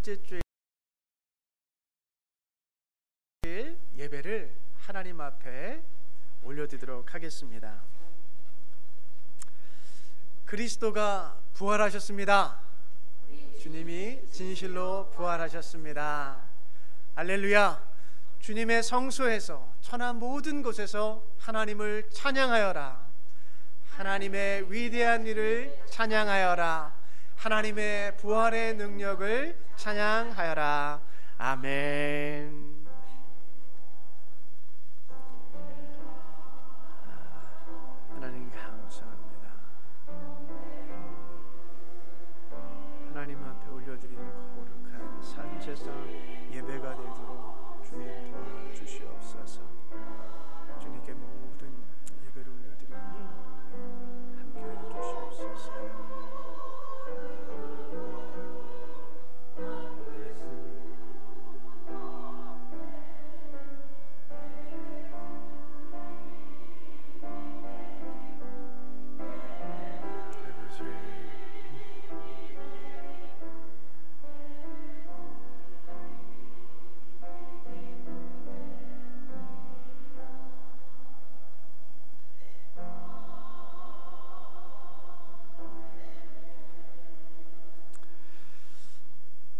둘째 주일 예배를 하나님 앞에 올려드리도록 하겠습니다. 그리스도가 부활하셨습니다. 주님이 진실로 부활하셨습니다. 할렐루야. 주님의 성소에서 천하 모든 곳에서 하나님을 찬양하여라. 하나님의 위대한 일을 찬양하여라. 하나님의 부활의 능력을 찬양하여라. 아멘. 하나님 감사합니다. 하나님 앞에 올려드리는 거룩한 산제사 예배가 되도록 주님 도와주시옵소서. 주님께 모든 예배를 올려드리니 함께하여 주시옵소서.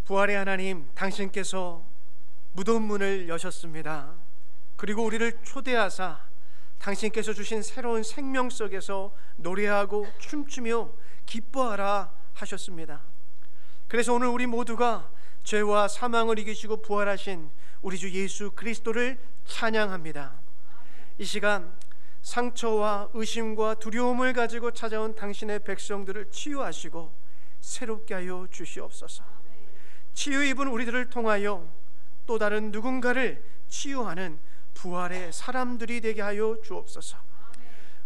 부활의 하나님, 당신께서 무덤 문을 여셨습니다. 그리고 우리를 초대하사 당신께서 주신 새로운 생명 속에서 노래하고 춤추며 기뻐하라 하셨습니다. 그래서 오늘 우리 모두가 죄와 사망을 이기시고 부활하신 우리 주 예수 그리스도를 찬양합니다. 이 시간 상처와 의심과 두려움을 가지고 찾아온 당신의 백성들을 치유하시고 새롭게 하여 주시옵소서. 치유 입은 우리들을 통하여 또 다른 누군가를 치유하는 부활의 사람들이 되게 하여 주옵소서.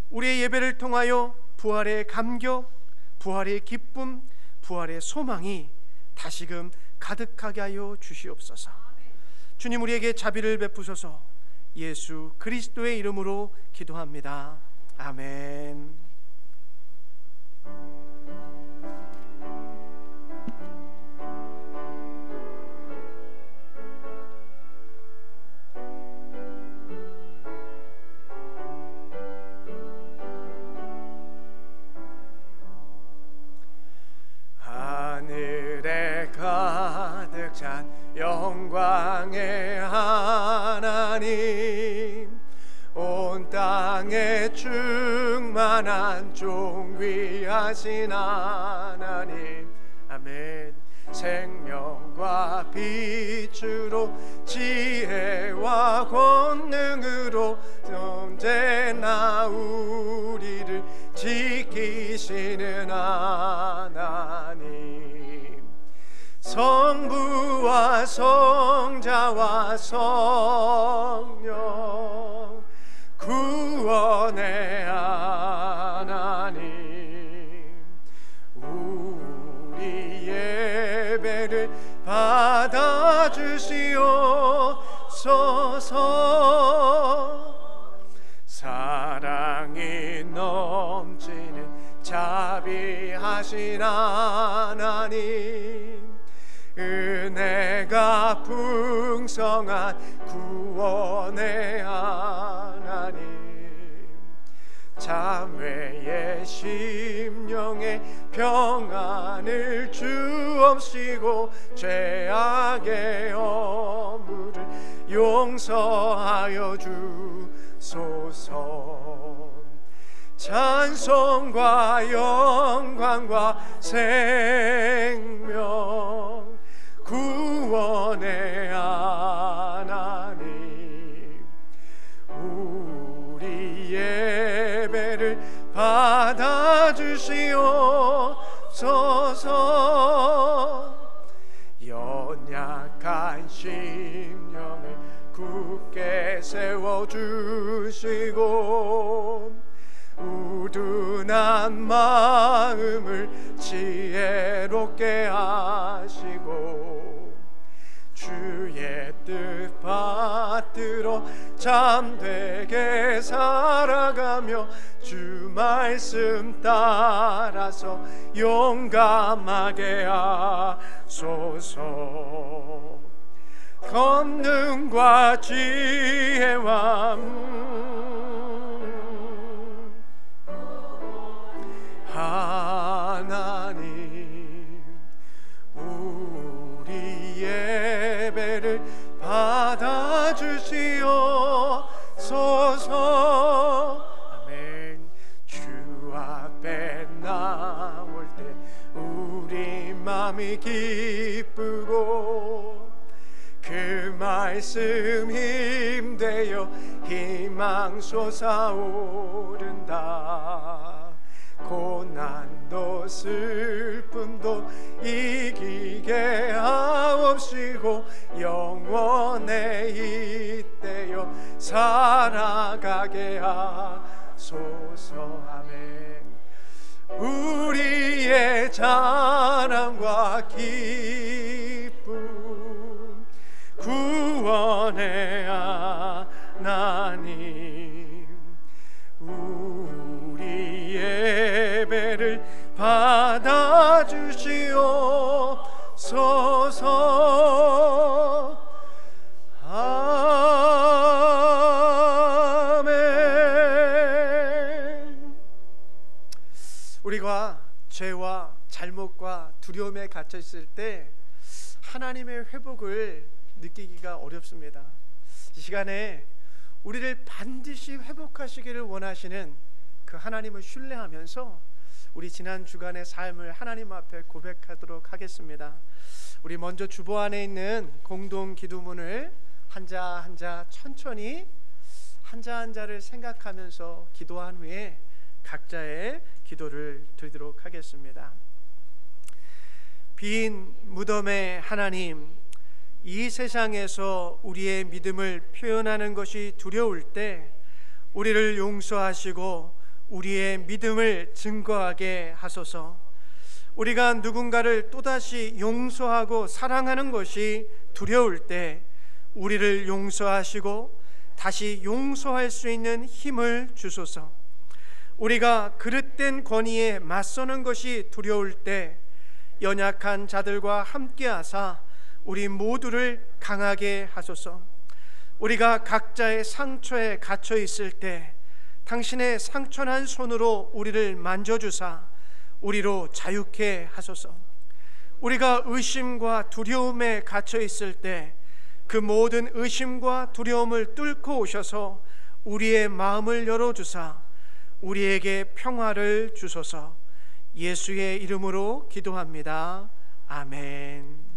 우리의 예배를 통하여 부활의 감격, 부활의 기쁨, 부활의 소망이 다시금 가득하게 하여 주시옵소서. 주님, 우리에게 자비를 베푸소서. 예수 그리스도의 이름으로 기도합니다. 아멘. 가득 찬 영광의 하나님, 온 땅에 충만한 존귀하신 하나님, 아멘. 생명과 빛으로 지혜와 권능으로 언제나 우리를 지키시는 하나님, 성부와 성자와 성령 구원의 하나님, 우리 예배를 받아주시옵소서. 사랑이 넘치는 자비하신 하나님, 은혜가 풍성한 구원의 하나님, 참회의 심령에 평안을 주옵시고 죄악의 허물을 용서하여 주소서. 찬송과 영광과 생명 구원의 하나님, 우리 예배를 받아주시옵소서. 연약한 심령을 굳게 세워주시고 우둔한 마음을 지혜롭게 하시고 주의 뜻 받들어 잠되게 살아가며 주 말씀 따라서 용감하게 하소서. 권능과 지혜와 하나님 우리 예배를 받아주시옵소서. 아멘. 주 앞에 나올 때 우리 마음이 기쁘고 그 말씀 힘되어 희망 솟아오른다. 고난도 슬픔도 이기게 하옵시고 영원에 잇대어 살아가게 하소서. 아멘. 우리의 자랑과 기쁨 구원의 하나님 우리 예배를 받아주시옵소서. 아멘. 우리가 죄와 잘못과 두려움에 갇혀 있을 때 하나님의 회복을 느끼기가 어렵습니다. 이 시간에 우리를 반드시 회복하시기를 원하시는 그 하나님을 신뢰하면서 우리 지난 주간의 삶을 하나님 앞에 고백하도록 하겠습니다. 우리 먼저 주보 안에 있는 공동 기도문을 한자 한자 천천히 한자 한자를 생각하면서 기도한 후에 각자의 기도를 드리도록 하겠습니다. 빈 무덤의 하나님, 이 세상에서 우리의 믿음을 표현하는 것이 두려울 때 우리를 용서하시고 우리의 믿음을 증거하게 하소서. 우리가 누군가를 또다시 용서하고 사랑하는 것이 두려울 때 우리를 용서하시고 다시 용서할 수 있는 힘을 주소서. 우리가 그릇된 권위에 맞서는 것이 두려울 때 연약한 자들과 함께하사 우리 모두를 강하게 하소서. 우리가 각자의 상처에 갇혀 있을 때 당신의 상처난 손으로 우리를 만져주사 우리로 자유케 하소서. 우리가 의심과 두려움에 갇혀 있을 때 그 모든 의심과 두려움을 뚫고 오셔서 우리의 마음을 열어주사 우리에게 평화를 주소서. 예수의 이름으로 기도합니다. 아멘.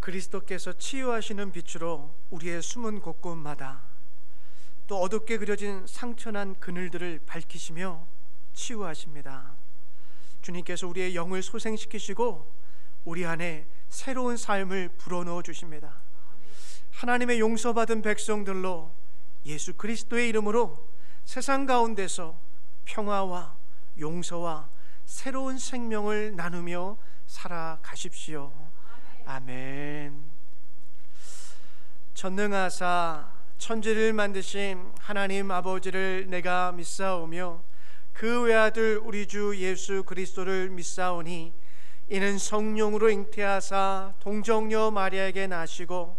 그리스도께서 치유하시는 빛으로 우리의 숨은 곳곳마다 또 어둡게 그려진 상처난 그늘들을 밝히시며 치유하십니다. 주님께서 우리의 영을 소생시키시고 우리 안에 새로운 삶을 불어넣어 주십니다. 하나님의 용서받은 백성들로 예수 그리스도의 이름으로 세상 가운데서 평화와 용서와 새로운 생명을 나누며 살아가십시오. 아멘. 전능하사 천지를 만드신 하나님 아버지를 내가 믿사오며 그 외아들 우리 주 예수 그리스도를 믿사오니 이는 성령으로 잉태하사 동정녀 마리아에게 나시고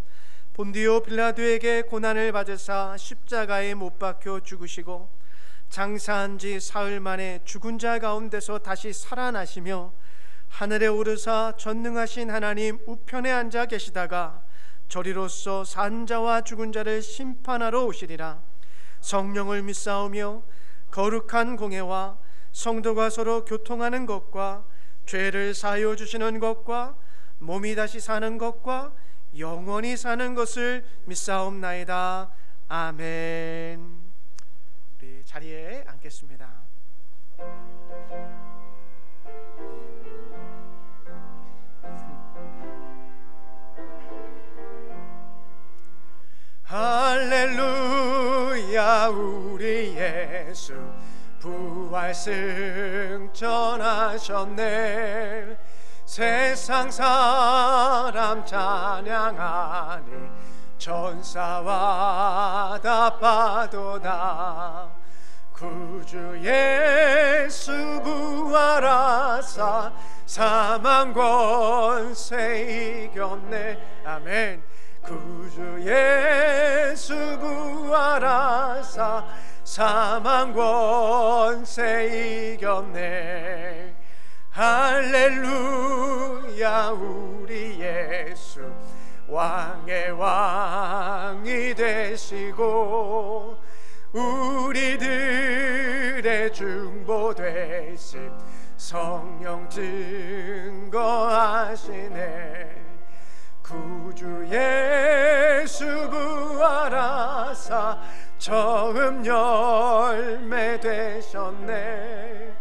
본디오 빌라도에게 고난을 받으사 십자가에 못 박혀 죽으시고 장사한 지 사흘 만에 죽은 자 가운데서 다시 살아나시며 하늘에 오르사 전능하신 하나님 우편에 앉아 계시다가 저리로서 산 자와 죽은 자를 심판하러 오시리라. 성령을 믿사오며 거룩한 공회와 성도가 서로 교통하는 것과 죄를 사하여 주시는 것과 몸이 다시 사는 것과 영원히 사는 것을 믿사옵나이다. 아멘. 우리 자리에 앉겠습니다. 할렐루야. 우리 예수 부활 승천하셨네. 세상 사람 찬양하니 천사와 다 파도다. 구주 예수 부활하사 사망 권세 이겼네. 아멘. 구주 예수 부활하사 사망 권세 이겼네. 할렐루야. 우리 예수 왕의 왕이 되시고 우리들의 중보 되신 성령 증거하시네. 구주 예수 부활하사 처음 열매 되셨네.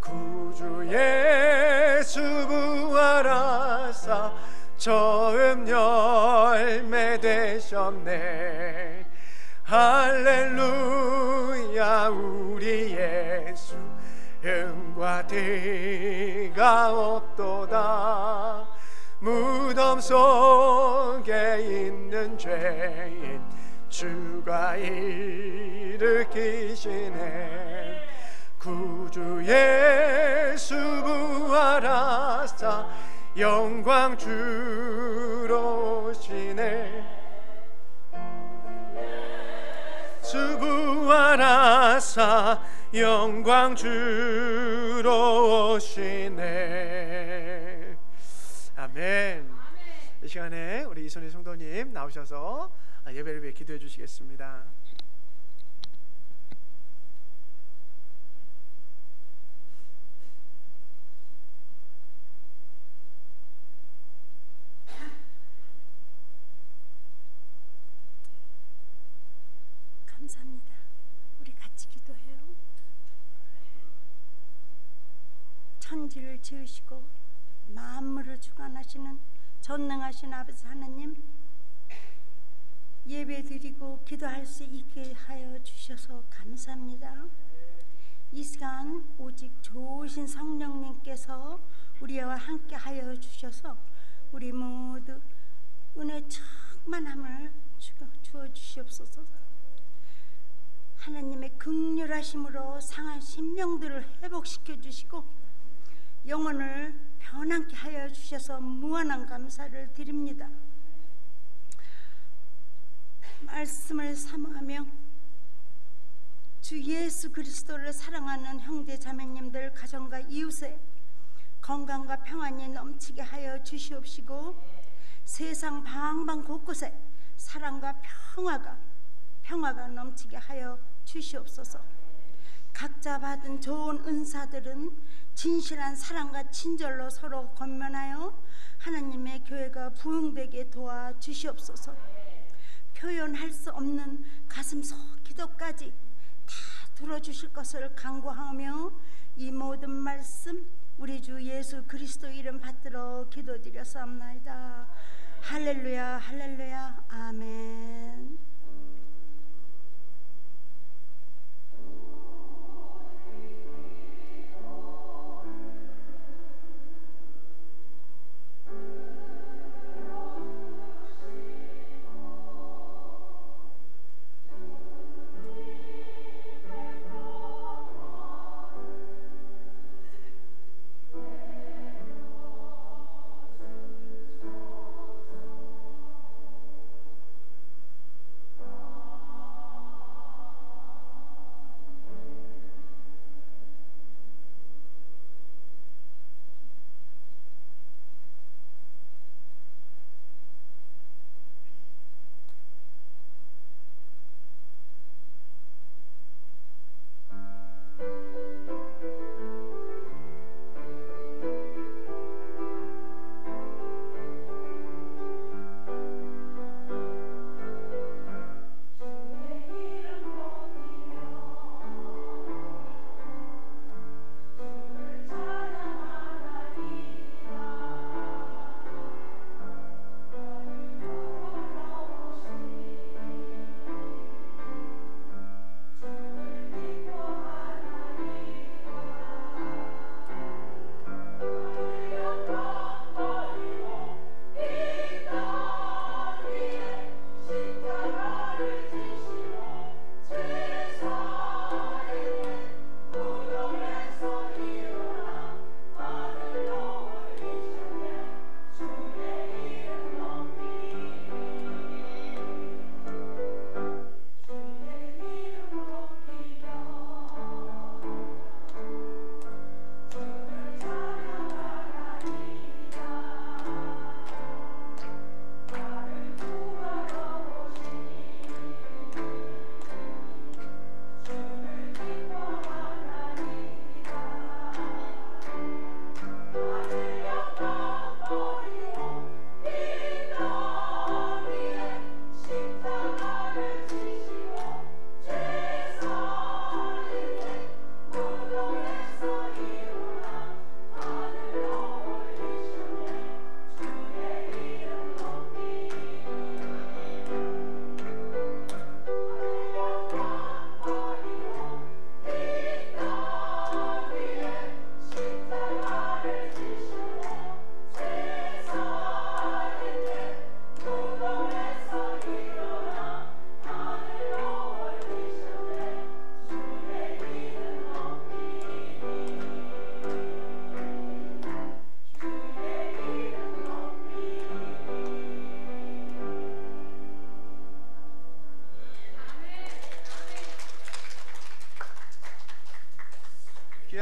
구주 예수 부활하사 처음 열매 되셨네. 할렐루야. 우리 예수 은과 티가 없도다. 무덤 속에 있는 죄인 주가 일으키시네. 구주 예수 부활하사 영광 주로 오시네. 주 부활하사 영광 주로 오시네. 아멘. 이 시간에 우리 이선희 성도님 나오셔서 예배를 위해 기도해 주시겠습니다. 감사합니다. 우리 같이 기도해요. 천지를 지으시고 만물을 주관하시는 전능하신 아버지 하나님, 예배드리고 기도할 수 있게 하여 주셔서 감사합니다. 이 시간 오직 좋으신 성령님께서 우리와 함께 하여 주셔서 우리 모두 은혜 충만함을 주어 주시옵소서. 하나님의 긍휼하심으로 상한 심령들을 회복시켜 주시고 영혼을 편안케 하여 주셔서 무한한 감사를 드립니다. 말씀을 사모하며 주 예수 그리스도를 사랑하는 형제 자매님들 가정과 이웃에 건강과 평안이 넘치게 하여 주시옵시고 세상 방방 곳곳에 사랑과 평화가 넘치게 하여 주시옵소서. 각자 받은 좋은 은사들은 진실한 사랑과 친절로 서로 권면하여 하나님의 교회가 부흥되게 도와주시옵소서. 표현할 수 없는 가슴 속 기도까지 다 들어주실 것을 간구하며 이 모든 말씀 우리 주 예수 그리스도 이름 받들어 기도드렸사옵나이다. 할렐루야 할렐루야 아멘.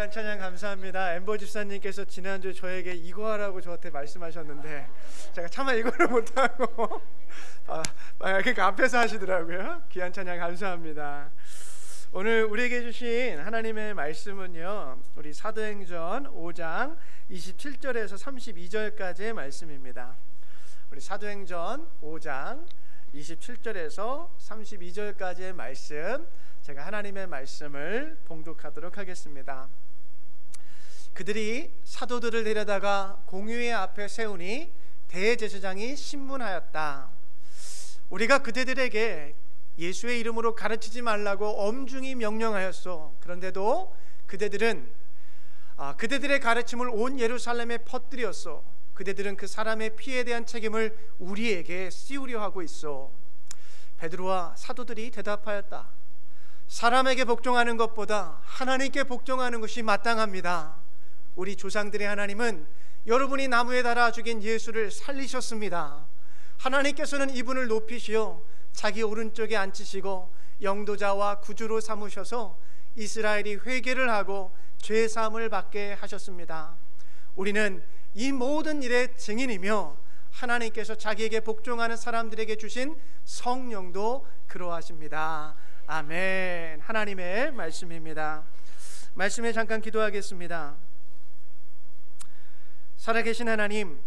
귀한 찬양 감사합니다. 엠버 집사님께서 지난주 저에게 이거 하라고 저한테 말씀하셨는데 제가 차마 이거를 못하고 그러니까 앞에서 하시더라고요. 귀한 찬양 감사합니다. 오늘 우리에게 주신 하나님의 말씀은요, 우리 사도행전 5장 27절에서 32절까지의 말씀입니다. 우리 사도행전 5장 27절에서 32절까지의 말씀, 제가 하나님의 말씀을 봉독하도록 하겠습니다. 그들이 사도들을 데려다가 공회의 앞에 세우니 대제사장이 신문하였다. 우리가 그대들에게 예수의 이름으로 가르치지 말라고 엄중히 명령하였소. 그런데도 그대들은 그대들의 가르침을 온 예루살렘에 퍼뜨렸소. 그대들은 그 사람의 피에 대한 책임을 우리에게 씌우려 하고 있어. 베드로와 사도들이 대답하였다. 사람에게 복종하는 것보다 하나님께 복종하는 것이 마땅합니다. 우리 조상들의 하나님은 여러분이 나무에 달아 죽인 예수를 살리셨습니다. 하나님께서는 이분을 높이시어 자기 오른쪽에 앉히시고 영도자와 구주로 삼으셔서 이스라엘이 회개를 하고 죄 사함을 받게 하셨습니다. 우리는 이 모든 일의 증인이며 하나님께서 자기에게 복종하는 사람들에게 주신 성령도 그러하십니다. 아멘. 하나님의 말씀입니다. 말씀에 잠깐 기도하겠습니다. 살아계신 하나님,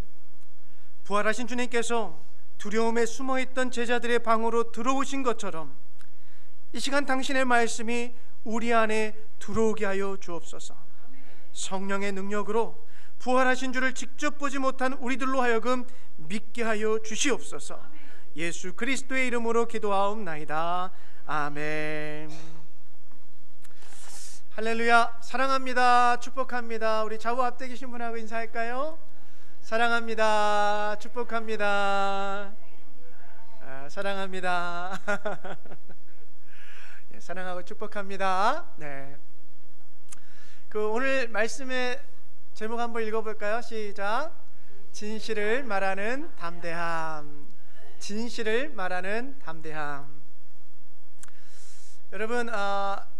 부활하신 주님께서 두려움에 숨어있던 제자들의 방으로 들어오신 것처럼 이 시간 당신의 말씀이 우리 안에 들어오게 하여 주옵소서. 성령의 능력으로 부활하신 주를 직접 보지 못한 우리들로 하여금 믿게 하여 주시옵소서. 예수 그리스도의 이름으로 기도하옵나이다. 아멘. 할렐루야. 사랑합니다. 축복합니다. 우리 좌우 앞에 계신 분하고 인사할까요? 사랑합니다. 축복합니다. 사랑합니다. 예, 사랑하고 축복합니다. 네. 오늘 말씀의 제목 한번 읽어볼까요? 시작. 진실을 말하는 담대함. 진실을 말하는 담대함. 여러분,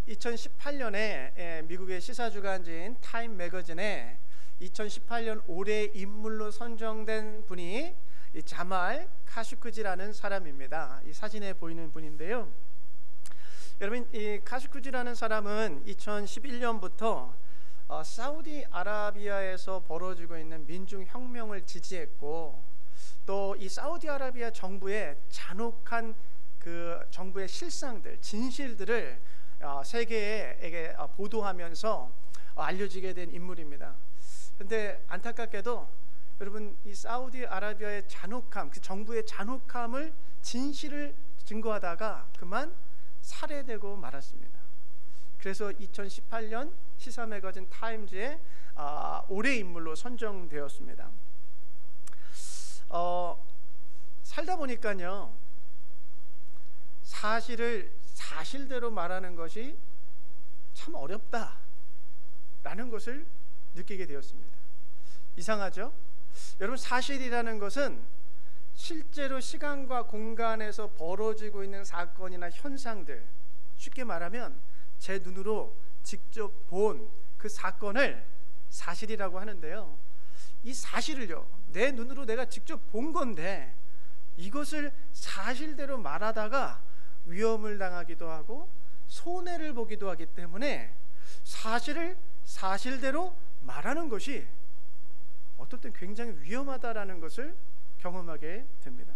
2018년에 미국의 시사주간지인 타임 매거진에 2018년 올해의 인물로 선정된 분이 이 자말 카슈크지라는 사람입니다. 이 사진에 보이는 분인데요. 여러분, 이 카슈크지라는 사람은 2011년부터 사우디아라비아에서 벌어지고 있는 민중혁명을 지지했고, 또 이 사우디아라비아 정부의 잔혹한 그 정부의 실상들, 진실들을 세계에게 보도하면서 알려지게 된 인물입니다. 그런데 안타깝게도 여러분, 이 사우디아라비아의 잔혹함, 그 정부의 잔혹함을 진실을 증거하다가 그만 살해되고 말았습니다. 그래서 2018년 시사 매거진 타임즈에 올해의 인물로 선정되었습니다. 살다 보니까요, 사실을 사실대로 말하는 것이 참 어렵다라는 것을 느끼게 되었습니다. 이상하죠? 여러분, 사실이라는 것은 실제로 시간과 공간에서 벌어지고 있는 사건이나 현상들, 쉽게 말하면 제 눈으로 직접 본 그 사건을 사실이라고 하는데요, 이 사실을요, 내 눈으로 내가 직접 본 건데 이것을 사실대로 말하다가 위험을 당하기도 하고 손해를 보기도 하기 때문에 사실을 사실대로 말하는 것이 어떨 땐 굉장히 위험하다라는 것을 경험하게 됩니다.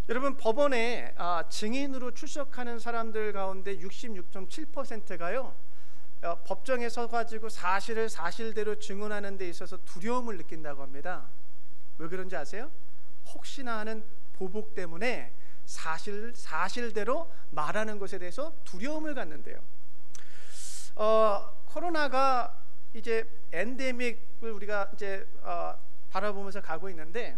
여러분, 법원에 증인으로 출석하는 사람들 가운데 66.7%가요 법정에 서가지고 사실을 사실대로 증언하는 데 있어서 두려움을 느낀다고 합니다. 왜 그런지 아세요? 혹시나 하는 보복 때문에 사실대로 말하는 것에 대해서 두려움을 갖는데요. 코로나가 이제 엔데믹을 우리가 이제 바라보면서 가고 있는데,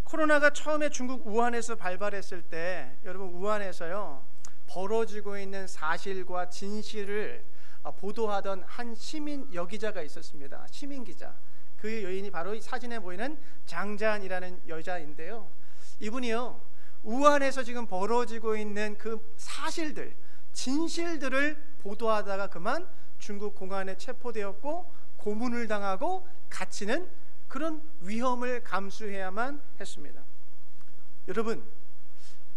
코로나가 처음에 중국 우한에서 발발했을 때 여러분, 우한에서요 벌어지고 있는 사실과 진실을 보도하던 한 시민 여기자가 있었습니다. 시민 기자. 그 여인이 바로 이 사진에 보이는 장잔이라는 여자인데요. 이분이요, 우한에서 지금 벌어지고 있는 그 사실들, 진실들을 보도하다가 그만 중국 공안에 체포되었고 고문을 당하고 갇히는 그런 위험을 감수해야만 했습니다. 여러분,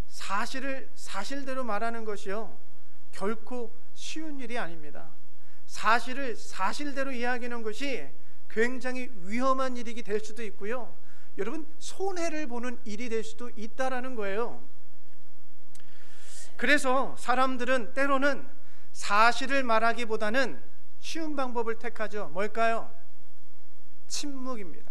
사실을 사실대로 말하는 것이요 결코 쉬운 일이 아닙니다. 사실을 사실대로 이야기하는 것이 굉장히 위험한 일이 될 수도 있고요, 여러분 손해를 보는 일이 될 수도 있다라는 거예요. 그래서 사람들은 때로는 사실을 말하기보다는 쉬운 방법을 택하죠. 뭘까요? 침묵입니다.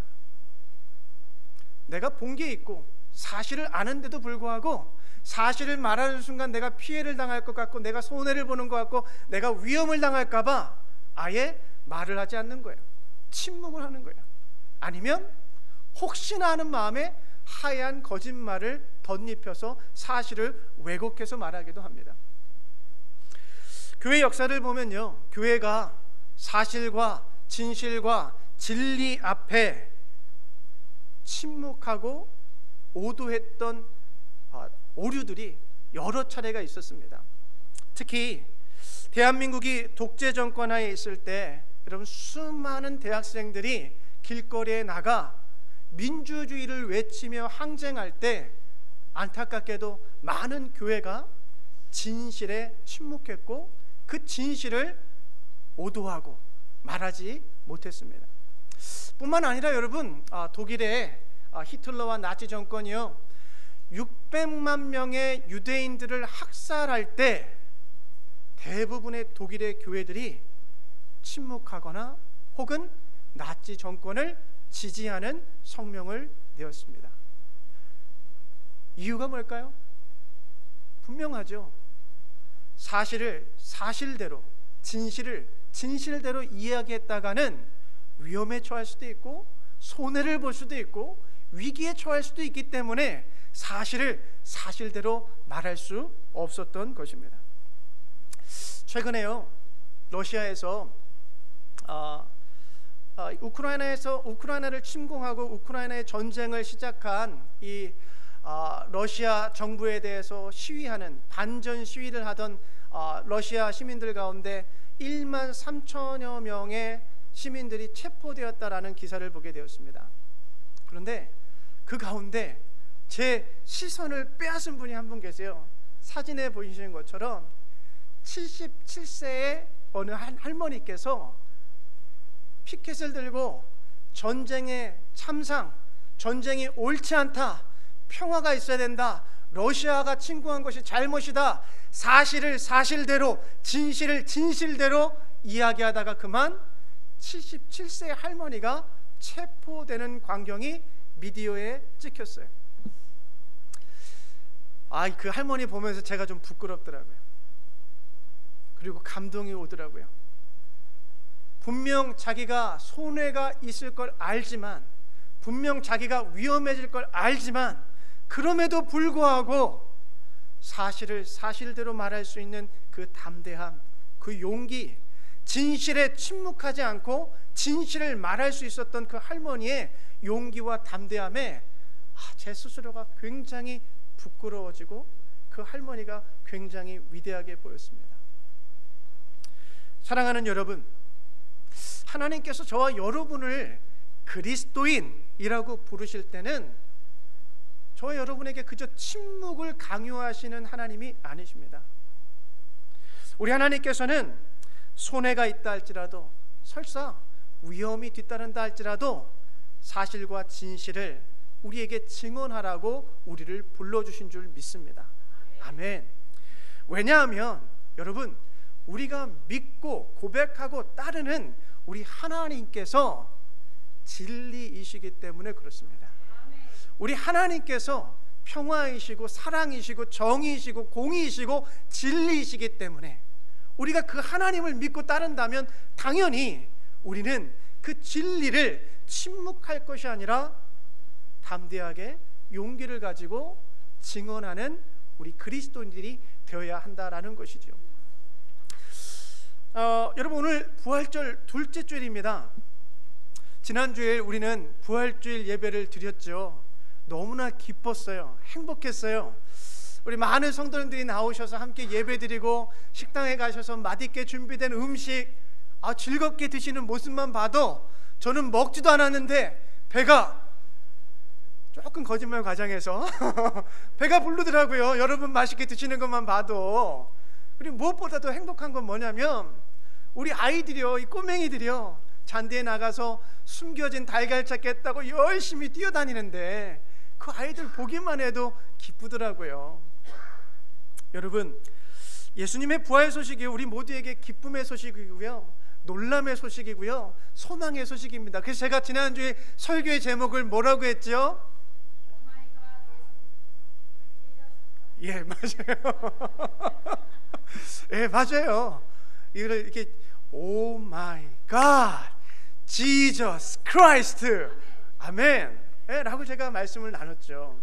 내가 본 게 있고 사실을 아는데도 불구하고 사실을 말하는 순간 내가 피해를 당할 것 같고 내가 손해를 보는 것 같고 내가 위험을 당할까 봐 아예 말을 하지 않는 거예요. 침묵을 하는 거예요. 아니면 혹시나 하는 마음에 하얀 거짓말을 덧입혀서 사실을 왜곡해서 말하기도 합니다. 교회 역사를 보면요, 교회가 사실과 진실과 진리 앞에 침묵하고 오도했던 오류들이 여러 차례가 있었습니다. 특히 대한민국이 독재 정권 하에 있을 때 여러분 수많은 대학생들이 길거리에 나가 민주주의를 외치며 항쟁할 때 안타깝게도 많은 교회가 진실에 침묵했고 그 진실을 오도하고 말하지 못했습니다. 뿐만 아니라 여러분 독일의 히틀러와 나치 정권이요 600만 명의 유대인들을 학살할 때 대부분의 독일의 교회들이 침묵하거나 혹은 나치 정권을 지지하는 성명을 내었습니다. 이유가 뭘까요? 분명하죠. 사실을 사실대로, 진실을 진실대로 이야기했다가는 위험에 처할 수도 있고 손해를 볼 수도 있고 위기에 처할 수도 있기 때문에 사실을 사실대로 말할 수 없었던 것입니다. 최근에요, 러시아에서 우크라이나를 침공하고 우크라이나의 전쟁을 시작한 이 러시아 정부에 대해서 시위하는 반전 시위를 하던 러시아 시민들 가운데 1만 3천여 명의 시민들이 체포되었다라는 기사를 보게 되었습니다. 그런데 그 가운데 제 시선을 빼앗은 분이 한 분 계세요. 사진에 보이시는 것처럼 77세의 어느 할머니께서 피켓을 들고 전쟁의 참상, 전쟁이 옳지 않다, 평화가 있어야 된다, 러시아가 침공한 것이 잘못이다, 사실을 사실대로 진실을 진실대로 이야기하다가 그만 77세의 할머니가 체포되는 광경이 미디어에 찍혔어요. 그 할머니 보면서 제가 좀 부끄럽더라고요. 그리고 감동이 오더라고요. 분명 자기가 손해가 있을 걸 알지만, 분명 자기가 위험해질 걸 알지만, 그럼에도 불구하고 사실을 사실대로 말할 수 있는 그 담대함, 그 용기, 진실에 침묵하지 않고 진실을 말할 수 있었던 그 할머니의 용기와 담대함에 제 스스로가 굉장히 부끄러워지고 그 할머니가 굉장히 위대하게 보였습니다. 사랑하는 여러분, 하나님께서 저와 여러분을 그리스도인이라고 부르실 때는 저와 여러분에게 그저 침묵을 강요하시는 하나님이 아니십니다. 우리 하나님께서는 손해가 있다 할지라도, 설사 위험이 뒤따른다 할지라도 사실과 진실을 우리에게 증언하라고 우리를 불러주신 줄 믿습니다. 아멘. 왜냐하면 여러분, 우리가 믿고 고백하고 따르는 우리 하나님께서 진리이시기 때문에 그렇습니다. 우리 하나님께서 평화이시고 사랑이시고 정의이시고 공의이시고 진리이시기 때문에 우리가 그 하나님을 믿고 따른다면 당연히 우리는 그 진리를 침묵할 것이 아니라 담대하게 용기를 가지고 증언하는 우리 그리스도인들이 되어야 한다라는 것이죠. 여러분, 오늘 부활절 둘째 주일입니다. 지난주에 우리는 부활주일 예배를 드렸죠. 너무나 기뻤어요. 행복했어요. 우리 많은 성도님들이 나오셔서 함께 예배드리고 식당에 가셔서 맛있게 준비된 음식 즐겁게 드시는 모습만 봐도 저는 먹지도 않았는데 배가 조금 거짓말 과장해서 배가 부르더라고요. 여러분 맛있게 드시는 것만 봐도. 그리고 무엇보다도 행복한 건 뭐냐면 우리 아이들이요, 이 꼬맹이들이요, 잔디에 나가서 숨겨진 달걀 찾겠다고 열심히 뛰어다니는데 그 아이들 보기만 해도 기쁘더라고요. 여러분, 예수님의 부활 소식이 우리 모두에게 기쁨의 소식이고요, 놀람의 소식이고요, 소망의 소식입니다. 그래서 제가 지난주에 설교의 제목을 뭐라고 했죠? 예, 맞아요. 예, 맞아요. 이걸 이렇게 오 마이 갓 지저스 크라이스트 아멘 라고 제가 말씀을 나눴죠.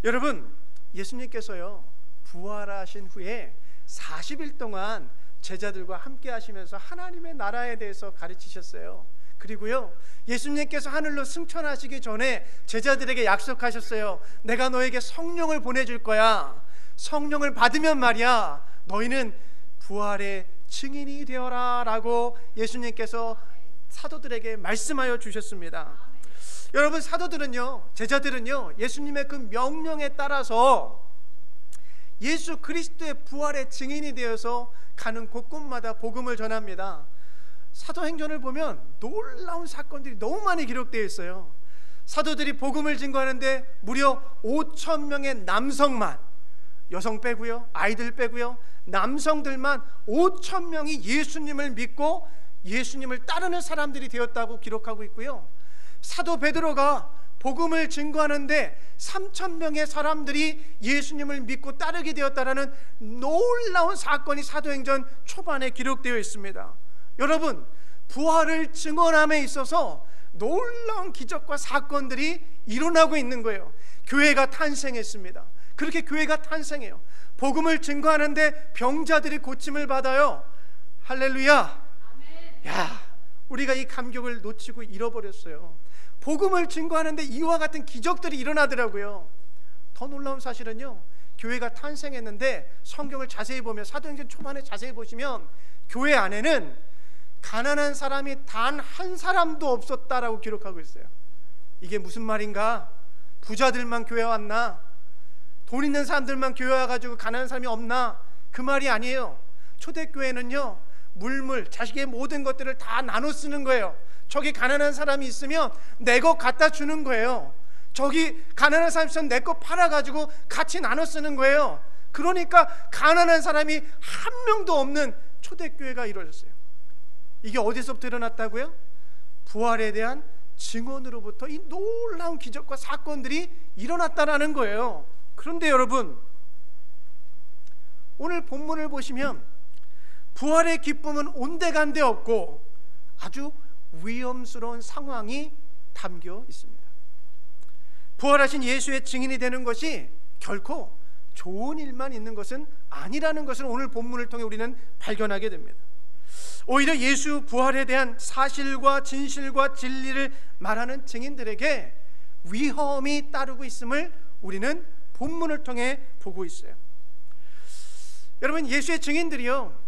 여러분, 예수님께서요 부활하신 후에 40일 동안 제자들과 함께 하시면서 하나님의 나라에 대해서 가르치셨어요. 그리고요, 예수님께서 하늘로 승천하시기 전에 제자들에게 약속하셨어요. 내가 너에게 성령을 보내줄 거야. 성령을 받으면 말이야, 너희는 부활의 증인이 되어라 라고 예수님께서 사도들에게 말씀하여 주셨습니다. 여러분, 사도들은요, 제자들은요, 예수님의 그 명령에 따라서 예수 그리스도의 부활의 증인이 되어서 가는 곳곳마다 복음을 전합니다. 사도행전을 보면 놀라운 사건들이 너무 많이 기록되어 있어요. 사도들이 복음을 증거하는데 무려 5,000명의 남성만, 여성 빼고요, 아이들 빼고요, 남성들만 5,000명이 예수님을 믿고 예수님을 따르는 사람들이 되었다고 기록하고 있고요, 사도 베드로가 복음을 증거하는데 3,000명의 사람들이 예수님을 믿고 따르게 되었다라는 놀라운 사건이 사도행전 초반에 기록되어 있습니다. 여러분, 부활을 증언함에 있어서 놀라운 기적과 사건들이 일어나고 있는 거예요. 교회가 탄생했습니다. 그렇게 교회가 탄생해요. 복음을 증거하는데 병자들이 고침을 받아요. 할렐루야. 야, 우리가 이 감격을 놓치고 잃어버렸어요. 복음을 증거하는데 이와 같은 기적들이 일어나더라고요. 더 놀라운 사실은요, 교회가 탄생했는데 성경을 자세히 보면, 사도행전 초반에 자세히 보시면 교회 안에는 가난한 사람이 단 한 사람도 없었다라고 기록하고 있어요. 이게 무슨 말인가? 부자들만 교회 왔나? 돈 있는 사람들만 교회 와가지고 가난한 사람이 없나? 그 말이 아니에요. 초대교회는요, 물물 자식의 모든 것들을 다 나눠 쓰는 거예요. 저기 가난한 사람이 있으면 내 것 갖다 주는 거예요. 저기 가난한 사람이 있으면 내 것 팔아가지고 같이 나눠 쓰는 거예요. 그러니까 가난한 사람이 한 명도 없는 초대교회가 이루어졌어요. 이게 어디서부터 일어났다고요? 부활에 대한 증언으로부터 이 놀라운 기적과 사건들이 일어났다라는 거예요. 그런데 여러분, 오늘 본문을 보시면 부활의 기쁨은 온데간데 없고 아주 위험스러운 상황이 담겨 있습니다. 부활하신 예수의 증인이 되는 것이 결코 좋은 일만 있는 것은 아니라는 것을 오늘 본문을 통해 우리는 발견하게 됩니다. 오히려 예수 부활에 대한 사실과 진실과 진리를 말하는 증인들에게 위험이 따르고 있음을 우리는 본문을 통해 보고 있어요. 여러분, 예수의 증인들이요,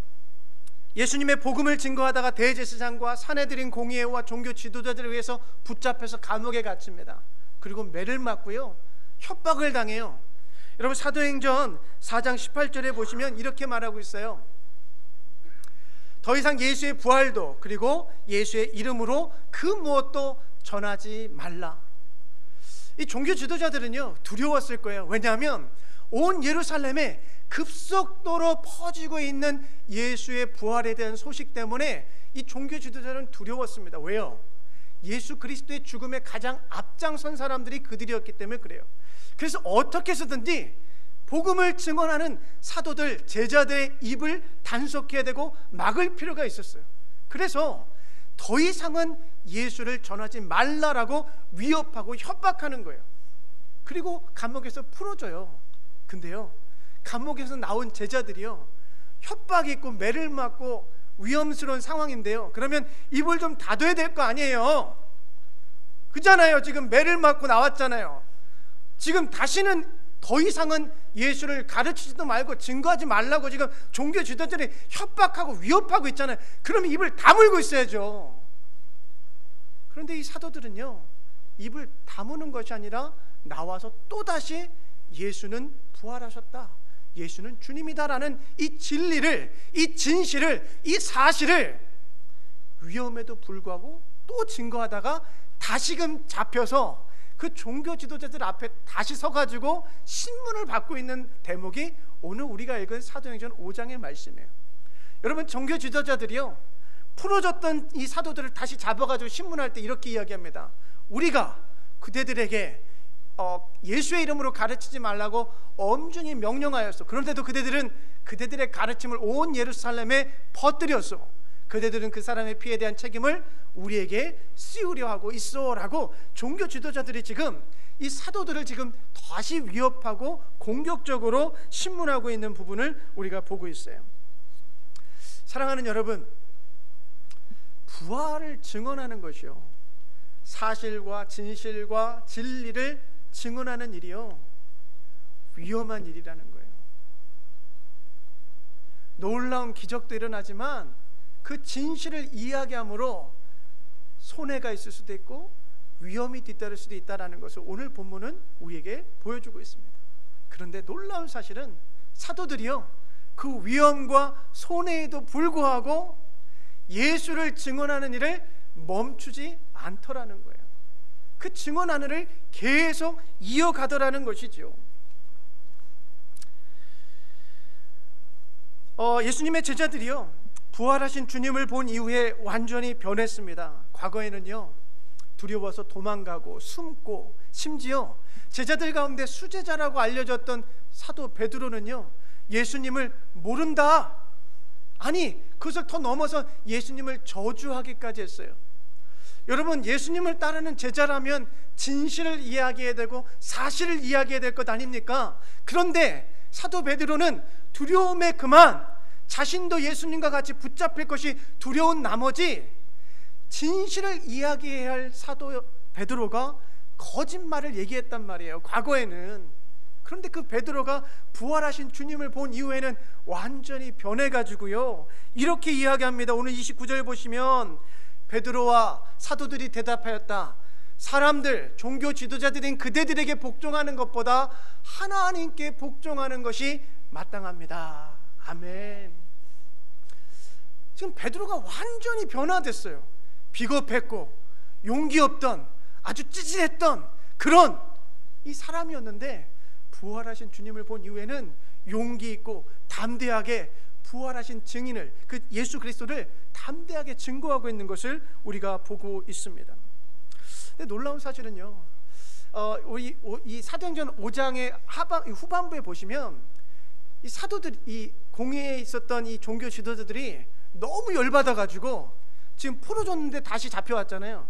예수님의 복음을 증거하다가 대제사장과 산헤드린 공의회와 종교 지도자들에 의해서 붙잡혀서 감옥에 갇힙니다. 그리고 매를 맞고요, 협박을 당해요. 여러분, 사도행전 4장 18절에 보시면 이렇게 말하고 있어요. 더 이상 예수의 부활도 그리고 예수의 이름으로 그 무엇도 전하지 말라. 이 종교 지도자들은요 두려웠을 거예요. 왜냐하면 온 예루살렘에 급속도로 퍼지고 있는 예수의 부활에 대한 소식 때문에 이 종교 지도자는 두려웠습니다. 왜요? 예수 그리스도의 죽음에 가장 앞장선 사람들이 그들이었기 때문에 그래요. 그래서 어떻게 해서든지 복음을 증언하는 사도들, 제자들의 입을 단속해야 되고 막을 필요가 있었어요. 그래서 더 이상은 예수를 전하지 말라라고 위협하고 협박하는 거예요. 그리고 감옥에서 풀어줘요. 근데요, 감옥에서 나온 제자들이요, 협박이 있고 매를 맞고 위험스러운 상황인데요, 그러면 입을 좀 닫아야 될 거 아니에요. 그잖아요. 지금 매를 맞고 나왔잖아요. 지금 다시는 더 이상은 예수를 가르치지도 말고 증거하지 말라고 지금 종교 지도자들이 협박하고 위협하고 있잖아요. 그러면 입을 다물고 있어야죠. 그런데 이 사도들은요, 입을 다무는 것이 아니라 나와서 또다시 예수는 부활하셨다, 예수는 주님이다라는 이 진리를, 이 진실을, 이 사실을 위험에도 불구하고 또 증거하다가 다시금 잡혀서 그 종교 지도자들 앞에 다시 서가지고 신문을 받고 있는 대목이 오늘 우리가 읽은 사도행전 5장의 말씀이에요. 여러분, 종교 지도자들이요, 풀어졌던 이 사도들을 다시 잡아가지고 신문할 때 이렇게 이야기합니다. 우리가 그대들에게 예수의 이름으로 가르치지 말라고 엄중히 명령하였어. 그런데도 그대들은 그대들의 가르침을 온 예루살렘에 퍼뜨렸어. 그대들은 그 사람의 피에 대한 책임을 우리에게 씌우려 하고 있어라고 종교 지도자들이 지금 이 사도들을 지금 다시 위협하고 공격적으로 신문하고 있는 부분을 우리가 보고 있어요. 사랑하는 여러분, 부활을 증언하는 것이요, 사실과 진실과 진리를 증언하는 일이요, 위험한 일이라는 거예요. 놀라운 기적도 일어나지만 그 진실을 이야기함으로 손해가 있을 수도 있고 위험이 뒤따를 수도 있다는 것을 오늘 본문은 우리에게 보여주고 있습니다. 그런데 놀라운 사실은 사도들이요, 그 위험과 손해에도 불구하고 예수를 증언하는 일을 멈추지 않더라는 거예요. 그 증언하는 일을 계속 이어가더라는 것이죠. 예수님의 제자들이요, 부활하신 주님을 본 이후에 완전히 변했습니다. 과거에는요, 두려워서 도망가고 숨고, 심지어 제자들 가운데 수제자라고 알려졌던 사도 베드로는요, 예수님을 모른다, 아니 그것을 더 넘어서 예수님을 저주하기까지 했어요. 여러분, 예수님을 따르는 제자라면 진실을 이야기해야 되고 사실을 이야기해야 될 것 아닙니까? 그런데 사도 베드로는 두려움에 그만 자신도 예수님과 같이 붙잡힐 것이 두려운 나머지 진실을 이야기해야 할 사도 베드로가 거짓말을 얘기했단 말이에요, 과거에는. 그런데 그 베드로가 부활하신 주님을 본 이후에는 완전히 변해가지고요, 이렇게 이야기합니다. 오늘 29절 보시면 베드로와 사도들이 대답하였다. 사람들, 종교 지도자들인 그대들에게 복종하는 것보다 하나님께 복종하는 것이 마땅합니다. 아멘. 지금 베드로가 완전히 변화됐어요. 비겁했고 용기 없던, 아주 찌질했던 그런 이 사람이었는데 부활하신 주님을 본 이후에는 용기 있고 담대하게 부활하신 증인을, 그 예수 그리스도를 담대하게 증거하고 있는 것을 우리가 보고 있습니다. 근데 놀라운 사실은요, 이 사도행전 5장의 후반부에 보시면 이 사도들, 이 공회에 있었던 이 종교 지도자들이 너무 열받아가지고 지금 풀어줬는데 다시 잡혀왔잖아요.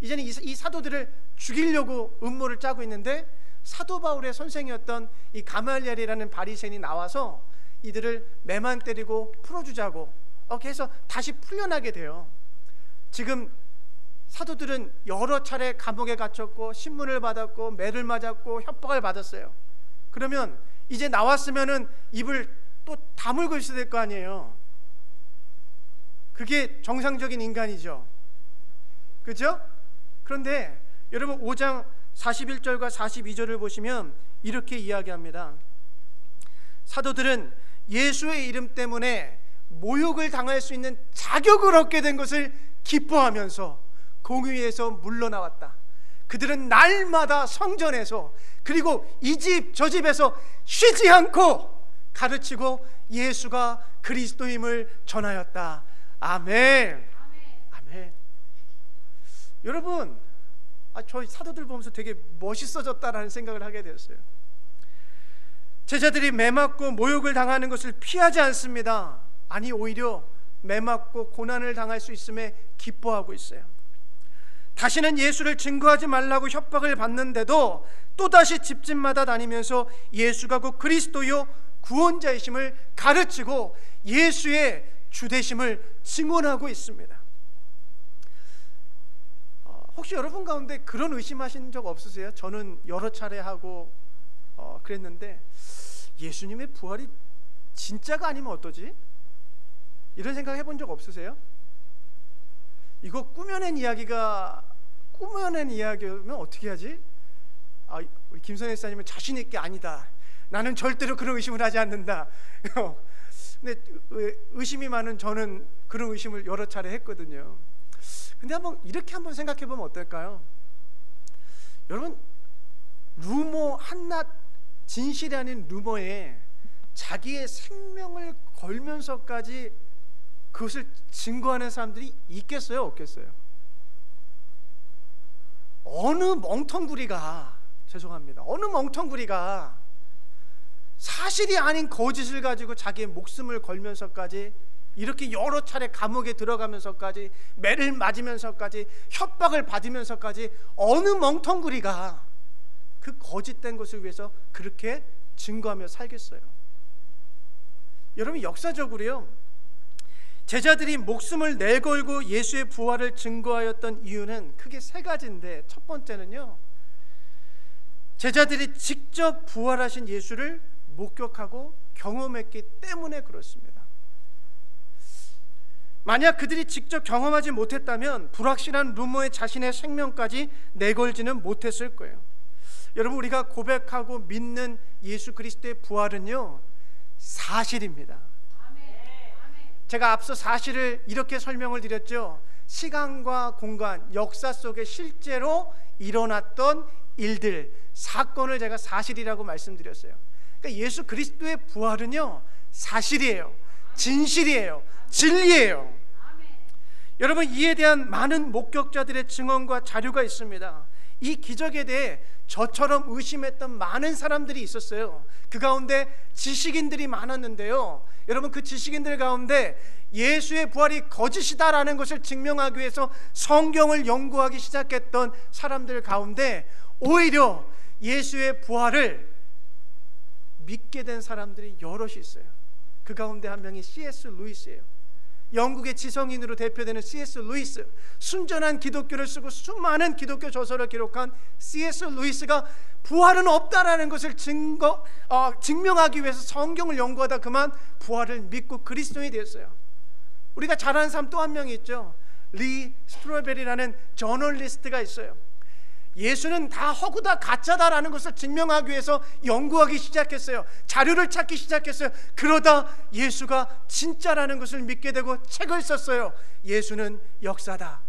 이제는 이 사도들을 죽이려고 음모를 짜고 있는데 사도 바울의 선생이었던 이 가말리엘이라는 바리새인이 나와서 이들을 매만 때리고 풀어주자고 이렇게 해서 다시 풀려나게 돼요. 지금 사도들은 여러 차례 감옥에 갇혔고 신문을 받았고 매를 맞았고 협박을 받았어요. 그러면 이제 나왔으면은 입을 또 다물고 있어야 될 거 아니에요. 그게 정상적인 인간이죠, 그죠? 그런데 여러분 5장 41절과 42절을 보시면 이렇게 이야기합니다. 사도들은 예수의 이름 때문에 모욕을 당할 수 있는 자격을 얻게 된 것을 기뻐하면서 공회에서 물러나왔다. 그들은 날마다 성전에서 그리고 이 집 저 집에서 쉬지 않고 가르치고 예수가 그리스도임을 전하였다. 아멘. 아멘. 여러분, 저희 사도들 보면서 되게 멋있어졌다라는 생각을 하게 되었어요. 제자들이 매맞고 모욕을 당하는 것을 피하지 않습니다. 아니, 오히려 매맞고 고난을 당할 수 있음에 기뻐하고 있어요. 다시는 예수를 증거하지 말라고 협박을 받는데도 또다시 집집마다 다니면서 예수가 곧 그리스도요 구원자이심을 가르치고 예수의 주되심을 증언하고 있습니다. 혹시 여러분 가운데 그런 의심하신 적 없으세요? 저는 여러 차례 하고 그랬는데 예수님의 부활이 진짜가 아니면 어떠지? 이런 생각 해본 적 없으세요? 이거 꾸며낸 이야기면 어떻게 하지? 우리 김선혜 사님은 자신 있게 아니다. 나는 절대로 그런 의심을 하지 않는다. 근데 의심이 많은 저는 그런 의심을 여러 차례 했거든요. 근데 이렇게 한번 생각해 보면 어떨까요? 여러분, 루머 한낱 진실이 아닌 루머에 자기의 생명을 걸면서까지 그것을 증거하는 사람들이 있겠어요, 없겠어요? 어느 멍텅구리가 사실이 아닌 거짓을 가지고 자기의 목숨을 걸면서까지 이렇게 여러 차례 감옥에 들어가면서까지 매를 맞으면서까지 협박을 받으면서까지 어느 멍텅구리가 그 거짓된 것을 위해서 그렇게 증거하며 살겠어요? 여러분, 역사적으로요, 제자들이 목숨을 내걸고 예수의 부활을 증거하였던 이유는 크게 세 가지인데, 첫 번째는요, 제자들이 직접 부활하신 예수를 목격하고 경험했기 때문에 그렇습니다. 만약 그들이 직접 경험하지 못했다면 불확실한 루머에 자신의 생명까지 내걸지는 못했을 거예요. 여러분, 우리가 고백하고 믿는 예수 그리스도의 부활은요, 사실입니다. 제가 앞서 사실을 이렇게 설명을 드렸죠. 시간과 공간, 역사 속에 실제로 일어났던 일들, 사건을 제가 사실이라고 말씀드렸어요. 그러니까 예수 그리스도의 부활은요, 사실이에요. 진실이에요. 진리예요. 여러분, 이에 대한 많은 목격자들의 증언과 자료가 있습니다. 이 기적에 대해 저처럼 의심했던 많은 사람들이 있었어요. 그 가운데 지식인들이 많았는데요, 여러분, 그 지식인들 가운데 예수의 부활이 거짓이다라는 것을 증명하기 위해서 성경을 연구하기 시작했던 사람들 가운데 오히려 예수의 부활을 믿게 된 사람들이 여럿이 있어요. 그 가운데 한 명이 C.S. 루이스예요. 영국의 지성인으로 대표되는 C.S. 루이스, 순전한 기독교를 쓰고 수많은 기독교 저서를 기록한 C.S. 루이스가 부활은 없다라는 것을 증명하기 위해서 성경을 연구하다 그만 부활을 믿고 그리스도인이 되었어요. 우리가 잘 아는 사람 또 한 명이 있죠. 리 스트로베리라는 저널리스트가 있어요. 예수는 다 허구다, 가짜다라는 것을 증명하기 위해서 연구하기 시작했어요. 자료를 찾기 시작했어요. 그러다 예수가 진짜라는 것을 믿게 되고 책을 썼어요. 예수는 역사다.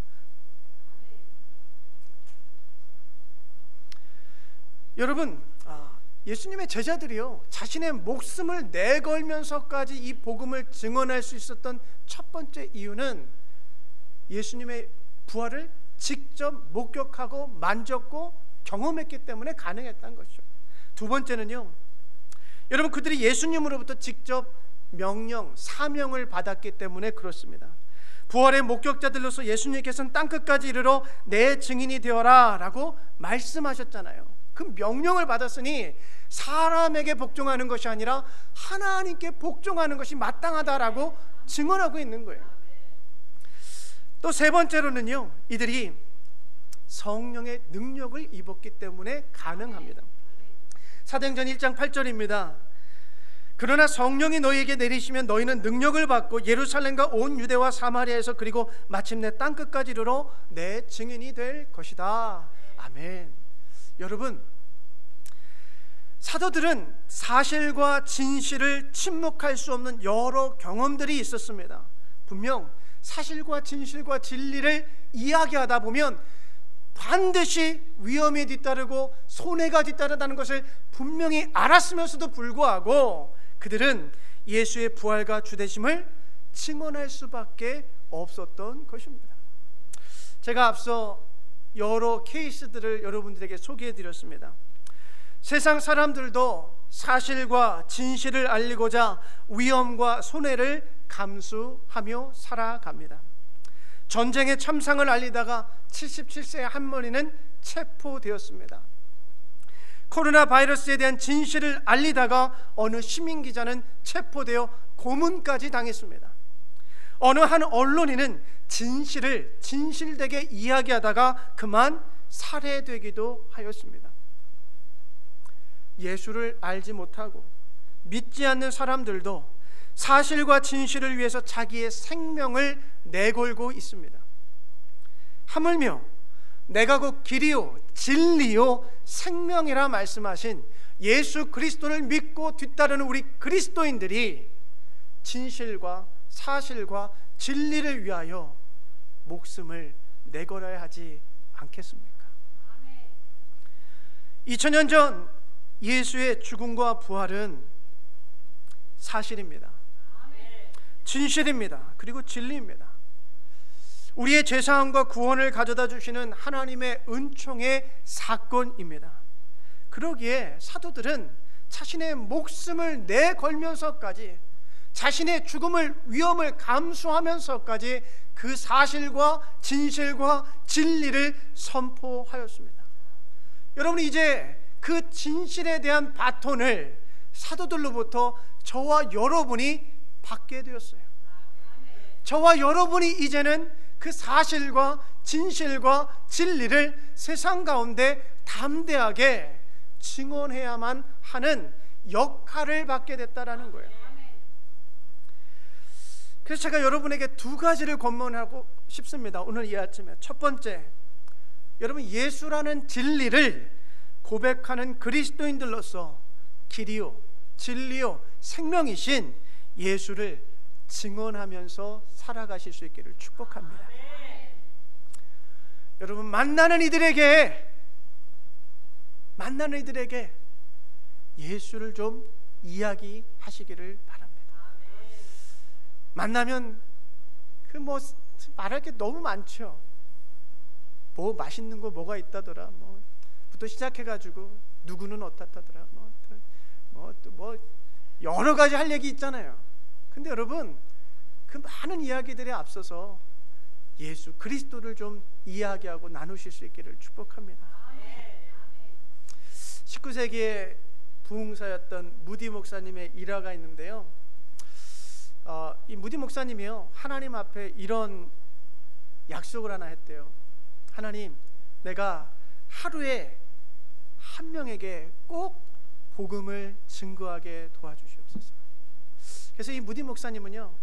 여러분, 예수님의 제자들이요, 자신의 목숨을 내걸면서까지 이 복음을 증언할 수 있었던 첫 번째 이유는 예수님의 부활을 직접 목격하고 만졌고 경험했기 때문에 가능했다는 것이죠. 두 번째는요, 여러분, 그들이 예수님으로부터 직접 명령, 사명을 받았기 때문에 그렇습니다. 부활의 목격자들로서 예수님께서는 땅끝까지 이르러 내 증인이 되어라 라고 말씀하셨잖아요. 그 명령을 받았으니 사람에게 복종하는 것이 아니라 하나님께 복종하는 것이 마땅하다라고 증언하고 있는 거예요. 또 세 번째로는요, 이들이 성령의 능력을 입었기 때문에 가능합니다. 사도행전 1장 8절입니다. 그러나 성령이 너희에게 내리시면 너희는 능력을 받고 예루살렘과 온 유대와 사마리아에서 그리고 마침내 땅끝까지 이르러 내 증인이 될 것이다. 아멘. 여러분, 사도들은 사실과 진실을 침묵할 수 없는 여러 경험들이 있었습니다. 분명 사실과 진실과 진리를 이야기하다 보면 반드시 위험이 뒤따르고 손해가 뒤따른다는 것을 분명히 알았으면서도 불구하고 그들은 예수의 부활과 주되심을 증언할 수밖에 없었던 것입니다. 제가 앞서 여러 케이스들을 여러분들에게 소개해 드렸습니다. 세상 사람들도 사실과 진실을 알리고자 위험과 손해를 감수하며 살아갑니다. 전쟁의 참상을 알리다가 77세의 할머니는 체포되었습니다. 코로나 바이러스에 대한 진실을 알리다가 어느 시민 기자는 체포되어 고문까지 당했습니다. 어느 한 언론인은 진실을 진실되게 이야기하다가 그만 살해되기도 하였습니다. 예수를 알지 못하고 믿지 않는 사람들도 사실과 진실을 위해서 자기의 생명을 내걸고 있습니다. 하물며 내가 곧 길이요 진리요 생명이라 말씀하신 예수 그리스도를 믿고 뒤따르는 우리 그리스도인들이 진실과 사실과 진리를 위하여 목숨을 내걸어야 하지 않겠습니까? 2000년 전 예수의 죽음과 부활은 사실입니다. 진실입니다. 그리고 진리입니다. 우리의 죄사함과 구원을 가져다 주시는 하나님의 은총의 사건입니다. 그러기에 사도들은 자신의 목숨을 내걸면서까지, 자신의 죽음을 위험을 감수하면서까지 그 사실과 진실과 진리를 선포하였습니다. 여러분, 이제 그 진실에 대한 바톤을 사도들로부터 저와 여러분이 받게 되었어요. 저와 여러분이 이제는 그 사실과 진실과 진리를 세상 가운데 담대하게 증언해야만 하는 역할을 받게 됐다라는 거예요. 그래서 제가 여러분에게 두 가지를 권면하고 싶습니다. 오늘 이 아침에 첫 번째, 여러분, 예수라는 진리를 고백하는 그리스도인들로서 길이요 진리요 생명이신 예수를 증언하면서 살아가실 수 있기를 축복합니다. 여러분, 만나는 이들에게 예수를 좀 이야기하시기를 바랍니다. 만나면 그 뭐 말할 게 너무 많죠. 뭐 맛있는 거 뭐가 있다더라, 뭐부터 시작해가지고 누구는 어떻다더라, 뭐 여러 가지 할 얘기 있잖아요. 근데 여러분, 그 많은 이야기들에 앞서서 예수 그리스도를 좀 이야기하고 나누실 수 있기를 축복합니다. 19세기의 부흥사였던 무디 목사님의 일화가 있는데요. 이 무디 목사님이요, 하나님 앞에 이런 약속을 하나 했대요. 하나님, 내가 하루에 한 명에게 꼭 복음을 증거하게 도와주시옵소서. 그래서 이 무디 목사님은요,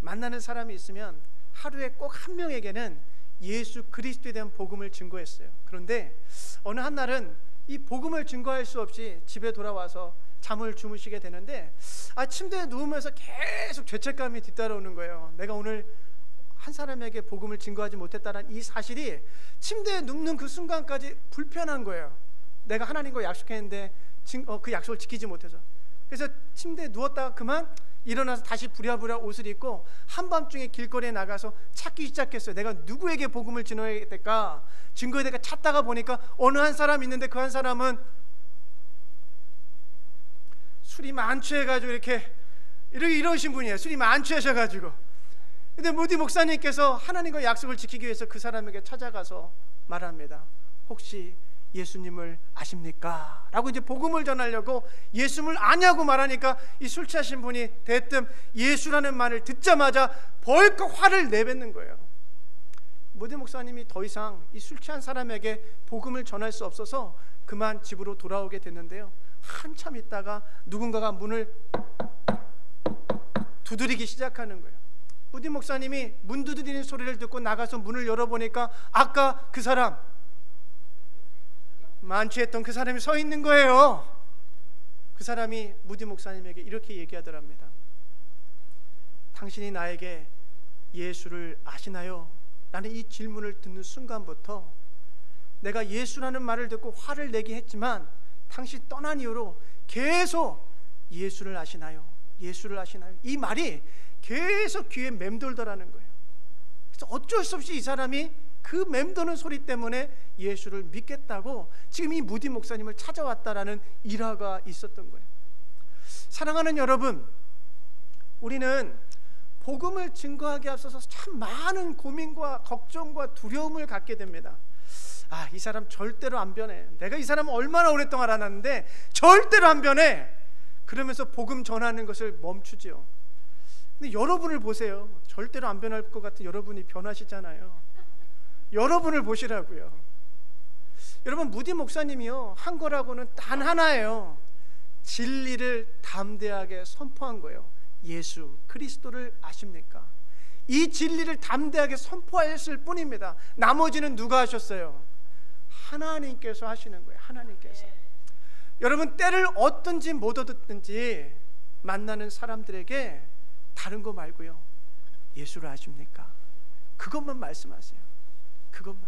만나는 사람이 있으면 하루에 꼭 한 명에게는 예수 그리스도에 대한 복음을 증거했어요. 그런데 어느 한 날은 이 복음을 증거할 수 없이 집에 돌아와서 잠을 주무시게 되는데, 침대에 누우면서 계속 죄책감이 뒤따라오는 거예요. 내가 오늘 한 사람에게 복음을 증거하지 못했다는 이 사실이 침대에 눕는 그 순간까지 불편한 거예요. 내가 하나님과 약속했는데 그 약속을 지키지 못해서. 그래서 침대에 누웠다가 그만 일어나서 다시 부랴부랴 옷을 입고 한밤중에 길거리에 나가서 찾기 시작했어요. 내가 누구에게 복음을 증거해야 될까 찾다가 보니까 어느 한 사람이 있는데, 그 한 사람은 술이 만취해가지고 이렇게 이러신 분이에요. 술이 만취하셔가지고. 근데 무디 목사님께서 하나님과 약속을 지키기 위해서 그 사람에게 찾아가서 말합니다. 혹시 예수님을 아십니까? 라고 이제 복음을 전하려고 예수님을 아냐고 말하니까 이 술 취하신 분이 대뜸 예수라는 말을 듣자마자 벌컥 화를 내뱉는 거예요. 무디 목사님이 더 이상 이 술 취한 사람에게 복음을 전할 수 없어서 그만 집으로 돌아오게 됐는데요. 한참 있다가 누군가가 문을 두드리기 시작하는 거예요. 무디 목사님이 문 두드리는 소리를 듣고 나가서 문을 열어보니까 아까 그 사람, 만취했던 그 사람이 서 있는 거예요. 그 사람이 무디 목사님에게 이렇게 얘기하더랍니다. 당신이 나에게 예수를 아시나요? 라는 이 질문을 듣는 순간부터 내가 예수라는 말을 듣고 화를 내긴 했지만 당신 떠난 이후로 계속 예수를 아시나요? 예수를 아시나요? 이 말이 계속 귀에 맴돌더라는 거예요. 그래서 어쩔 수 없이 이 사람이 그 맴도는 소리 때문에 예수를 믿겠다고 지금 이 무디 목사님을 찾아왔다라는 일화가 있었던 거예요. 사랑하는 여러분, 우리는 복음을 증거하기 앞서서 참 많은 고민과 걱정과 두려움을 갖게 됩니다. 이 사람 절대로 안 변해. 내가 이 사람을 얼마나 오랫동안 알았는데 절대로 안 변해. 그러면서 복음 전하는 것을 멈추죠. 근데 여러분을 보세요. 절대로 안 변할 것 같은 여러분이 변하시잖아요. 여러분을 보시라고요. 여러분, 무디 목사님이요, 한 거라고는 단 하나예요. 진리를 담대하게 선포한 거예요. 예수 그리스도를 아십니까? 이 진리를 담대하게 선포하였을 뿐입니다. 나머지는 누가 하셨어요? 하나님께서 하시는 거예요. 하나님께서. 여러분, 때를 얻든지 못 얻든지 만나는 사람들에게 다른 거 말고요, 예수를 아십니까? 그것만 말씀하세요. 그것만.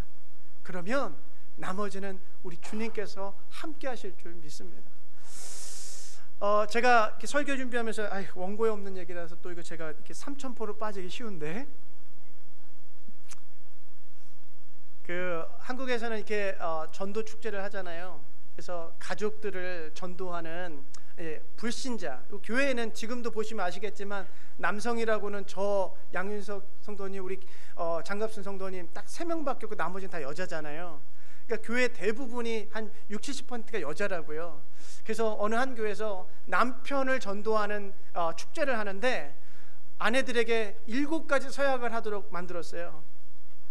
그러면 나머지는 우리 주님께서 함께 하실 줄 믿습니다. 제가 이렇게 설교 준비하면서 원고에 없는 얘기라서 또 이거 제가 이렇게 삼천포로 빠지기 쉬운데, 그 한국에서는 이렇게 전도 축제를 하잖아요. 그래서 가족들을 전도하는 불신자, 교회에는 지금도 보시면 아시겠지만 남성이라고는 저 양윤석 성도님, 우리 장갑순 성도님 딱 3명밖에 없고 나머지는 다 여자잖아요. 그러니까 교회 대부분이 한 60~70%가 여자라고요. 그래서 어느 한 교회에서 남편을 전도하는 축제를 하는데 아내들에게 7가지 서약을 하도록 만들었어요.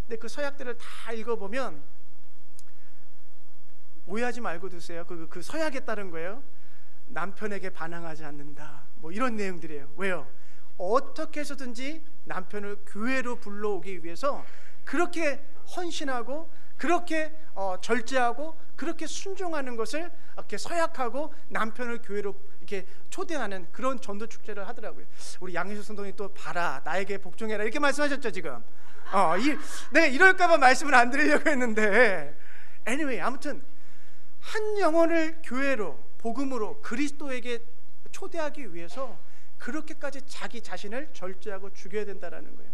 근데 그 서약들을 다 읽어보면 오해하지 말고 드세요. 그 서약에 따른 거예요. 남편에게 반항하지 않는다, 뭐 이런 내용들이에요. 왜요? 어떻게 해서든지 남편을 교회로 불러오기 위해서 그렇게 헌신하고 그렇게 절제하고 그렇게 순종하는 것을 이렇게 서약하고 남편을 교회로 이렇게 초대하는 그런 전도 축제를 하더라고요. 우리 양희수 성도님 또 봐라, 나에게 복종해라 이렇게 말씀하셨죠 지금. 내가 이럴까봐 말씀을 안 드리려고 했는데, anyway, 아무튼 한 영혼을 교회로, 복음으로, 그리스도에게 초대하기 위해서 그렇게까지 자기 자신을 절제하고 죽여야 된다라는 거예요.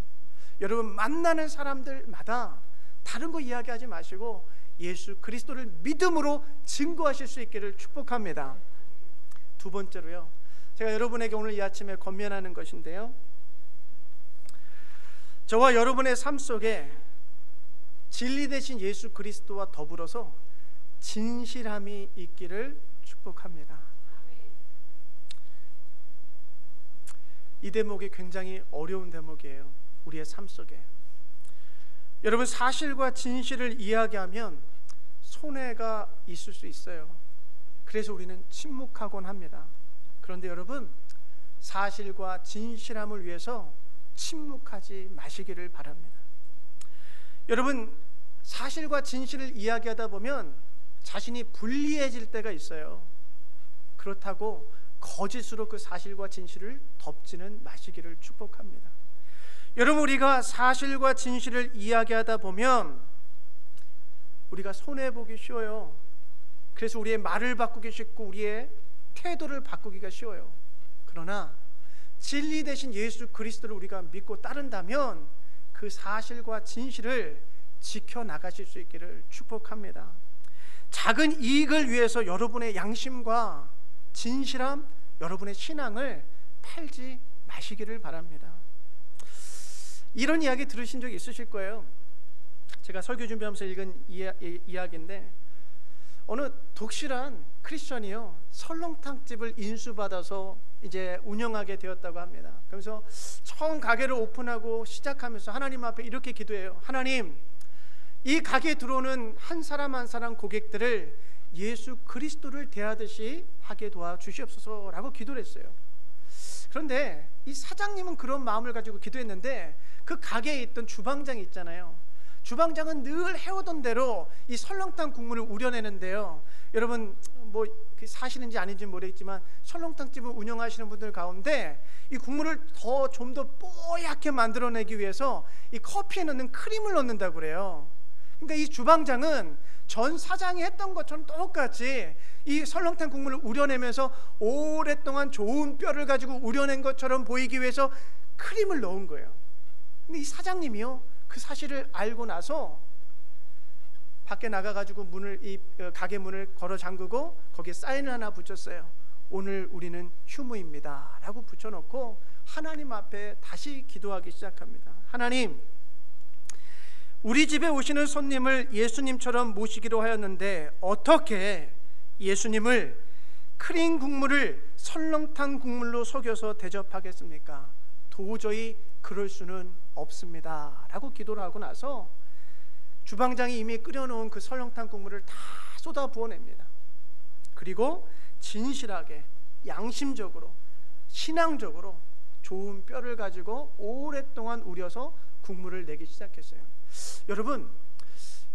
여러분, 만나는 사람들마다 다른 거 이야기하지 마시고 예수 그리스도를 믿음으로 증거하실 수 있기를 축복합니다. 두 번째로요, 제가 여러분에게 오늘 이 아침에 권면하는 것인데요, 저와 여러분의 삶 속에 진리 되신 예수 그리스도와 더불어서 진실함이 있기를 축복합니다. 이 대목이 굉장히 어려운 대목이에요. 우리의 삶 속에 여러분, 사실과 진실을 이야기하면 손해가 있을 수 있어요. 그래서 우리는 침묵하곤 합니다. 그런데 여러분, 사실과 진실함을 위해서 침묵하지 마시기를 바랍니다. 여러분, 사실과 진실을 이야기하다 보면 자신이 불리해질 때가 있어요. 그렇다고 거짓으로 그 사실과 진실을 덮지는 마시기를 축복합니다. 여러분, 우리가 사실과 진실을 이야기하다 보면 우리가 손해보기 쉬워요. 그래서 우리의 말을 바꾸기 쉽고 우리의 태도를 바꾸기가 쉬워요. 그러나 진리 되신 예수 그리스도를 우리가 믿고 따른다면 그 사실과 진실을 지켜나가실 수 있기를 축복합니다. 작은 이익을 위해서 여러분의 양심과 진실함, 여러분의 신앙을 팔지 마시기를 바랍니다. 이런 이야기 들으신 적 있으실 거예요. 제가 설교 준비하면서 읽은 이야기인데, 어느 독실한 크리스천이요, 설렁탕집을 인수받아서 이제 운영하게 되었다고 합니다. 그래서 처음 가게를 오픈하고 시작하면서 하나님 앞에 이렇게 기도해요. 하나님, 이 가게에 들어오는 한 사람 한 사람 고객들을 예수 그리스도를 대하듯이 하게 도와주시옵소서라고 기도를 했어요. 그런데 이 사장님은 그런 마음을 가지고 기도했는데 그 가게에 있던 주방장이 있잖아요. 주방장은 늘 해오던 대로 이 설렁탕 국물을 우려내는데요, 여러분 뭐 사실인지 아닌지 모르겠지만 설렁탕집을 운영하시는 분들 가운데 이 국물을 좀 더 뽀얗게 만들어내기 위해서 이 커피에 넣는 크림을 넣는다고 그래요. 그러니까 이 주방장은 전 사장이 했던 것처럼 똑같이 이 설렁탕 국물을 우려내면서 오랫동안 좋은 뼈를 가지고 우려낸 것처럼 보이기 위해서 크림을 넣은 거예요. 근데 이 사장님이요, 그 사실을 알고 나서 밖에 나가가지고 이 가게 문을 걸어 잠그고 거기에 사인을 하나 붙였어요. 오늘 우리는 휴무입니다 라고 붙여놓고 하나님 앞에 다시 기도하기 시작합니다. 하나님, 우리 집에 오시는 손님을 예수님처럼 모시기로 하였는데 어떻게 예수님을 크림 국물을 설렁탕 국물로 속여서 대접하겠습니까? 도저히 그럴 수는 없습니다 라고 기도를 하고 나서 주방장이 이미 끓여놓은 그 설렁탕 국물을 다 쏟아 부어냅니다. 그리고 진실하게 양심적으로, 신앙적으로 좋은 뼈를 가지고 오랫동안 우려서 국물을 내기 시작했어요. 여러분,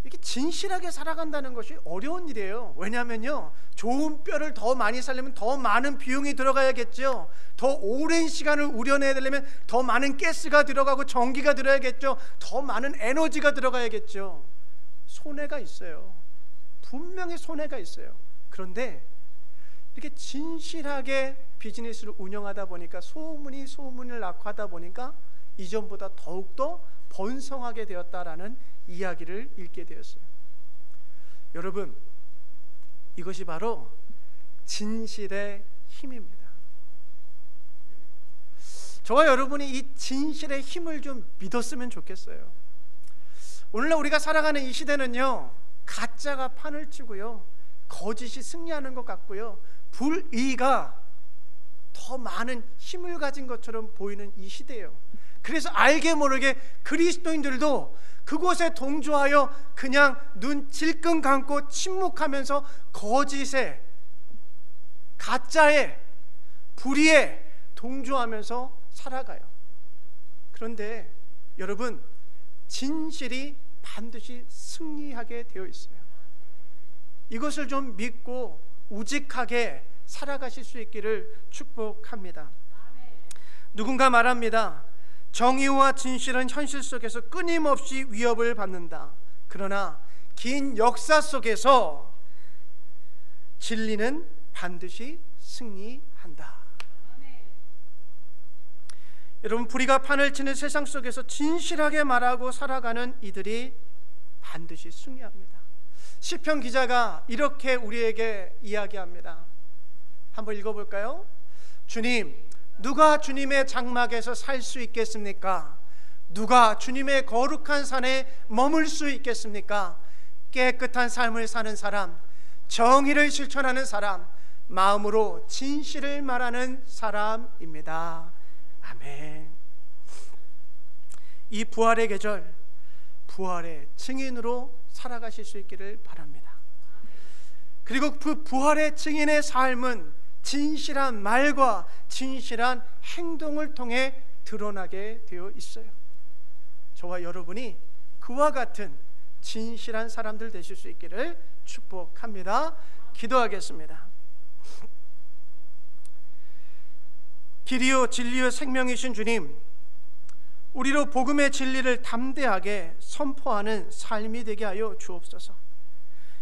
이렇게 진실하게 살아간다는 것이 어려운 일이에요. 왜냐하면요, 좋은 뼈를 더 많이 살려면 더 많은 비용이 들어가야겠죠. 더 오랜 시간을 우려내야 되려면 더 많은 가스가 들어가고 전기가 들어야겠죠. 더 많은 에너지가 들어가야겠죠. 손해가 있어요. 분명히 손해가 있어요. 그런데 이렇게 진실하게 비즈니스를 운영하다 보니까 소문을 낳고 하다 보니까 이전보다 더욱더 번성하게 되었다라는 이야기를 읽게 되었어요. 여러분, 이것이 바로 진실의 힘입니다. 저와 여러분이 이 진실의 힘을 좀 믿었으면 좋겠어요. 오늘날 우리가 살아가는 이 시대는요, 가짜가 판을 치고요, 거짓이 승리하는 것 같고요, 불의가 더 많은 힘을 가진 것처럼 보이는 이 시대예요. 그래서 알게 모르게 그리스도인들도 그곳에 동조하여 그냥 눈 질끈 감고 침묵하면서 거짓에, 가짜에, 불의에 동조하면서 살아가요. 그런데 여러분, 진실이 반드시 승리하게 되어 있어요. 이것을 좀 믿고 우직하게 살아가실 수 있기를 축복합니다. 누군가 말합니다. 정의와 진실은 현실 속에서 끊임없이 위협을 받는다. 그러나 긴 역사 속에서 진리는 반드시 승리한다. 여러분, 불의가 판을 치는 세상 속에서 진실하게 말하고 살아가는 이들이 반드시 승리합니다. 시편 기자가 이렇게 우리에게 이야기합니다. 한번 읽어볼까요? 주님, 누가 주님의 장막에서 살 수 있겠습니까? 누가 주님의 거룩한 산에 머물 수 있겠습니까? 깨끗한 삶을 사는 사람, 정의를 실천하는 사람, 마음으로 진실을 말하는 사람입니다. 아멘. 이 부활의 계절, 부활의 증인으로 살아가실 수 있기를 바랍니다. 그리고 그 부활의 증인의 삶은 진실한 말과 진실한 행동을 통해 드러나게 되어 있어요. 저와 여러분이 그와 같은 진실한 사람들 되실 수 있기를 축복합니다. 기도하겠습니다. 길이요 진리요 생명이신 주님, 우리로 복음의 진리를 담대하게 선포하는 삶이 되게 하여 주옵소서.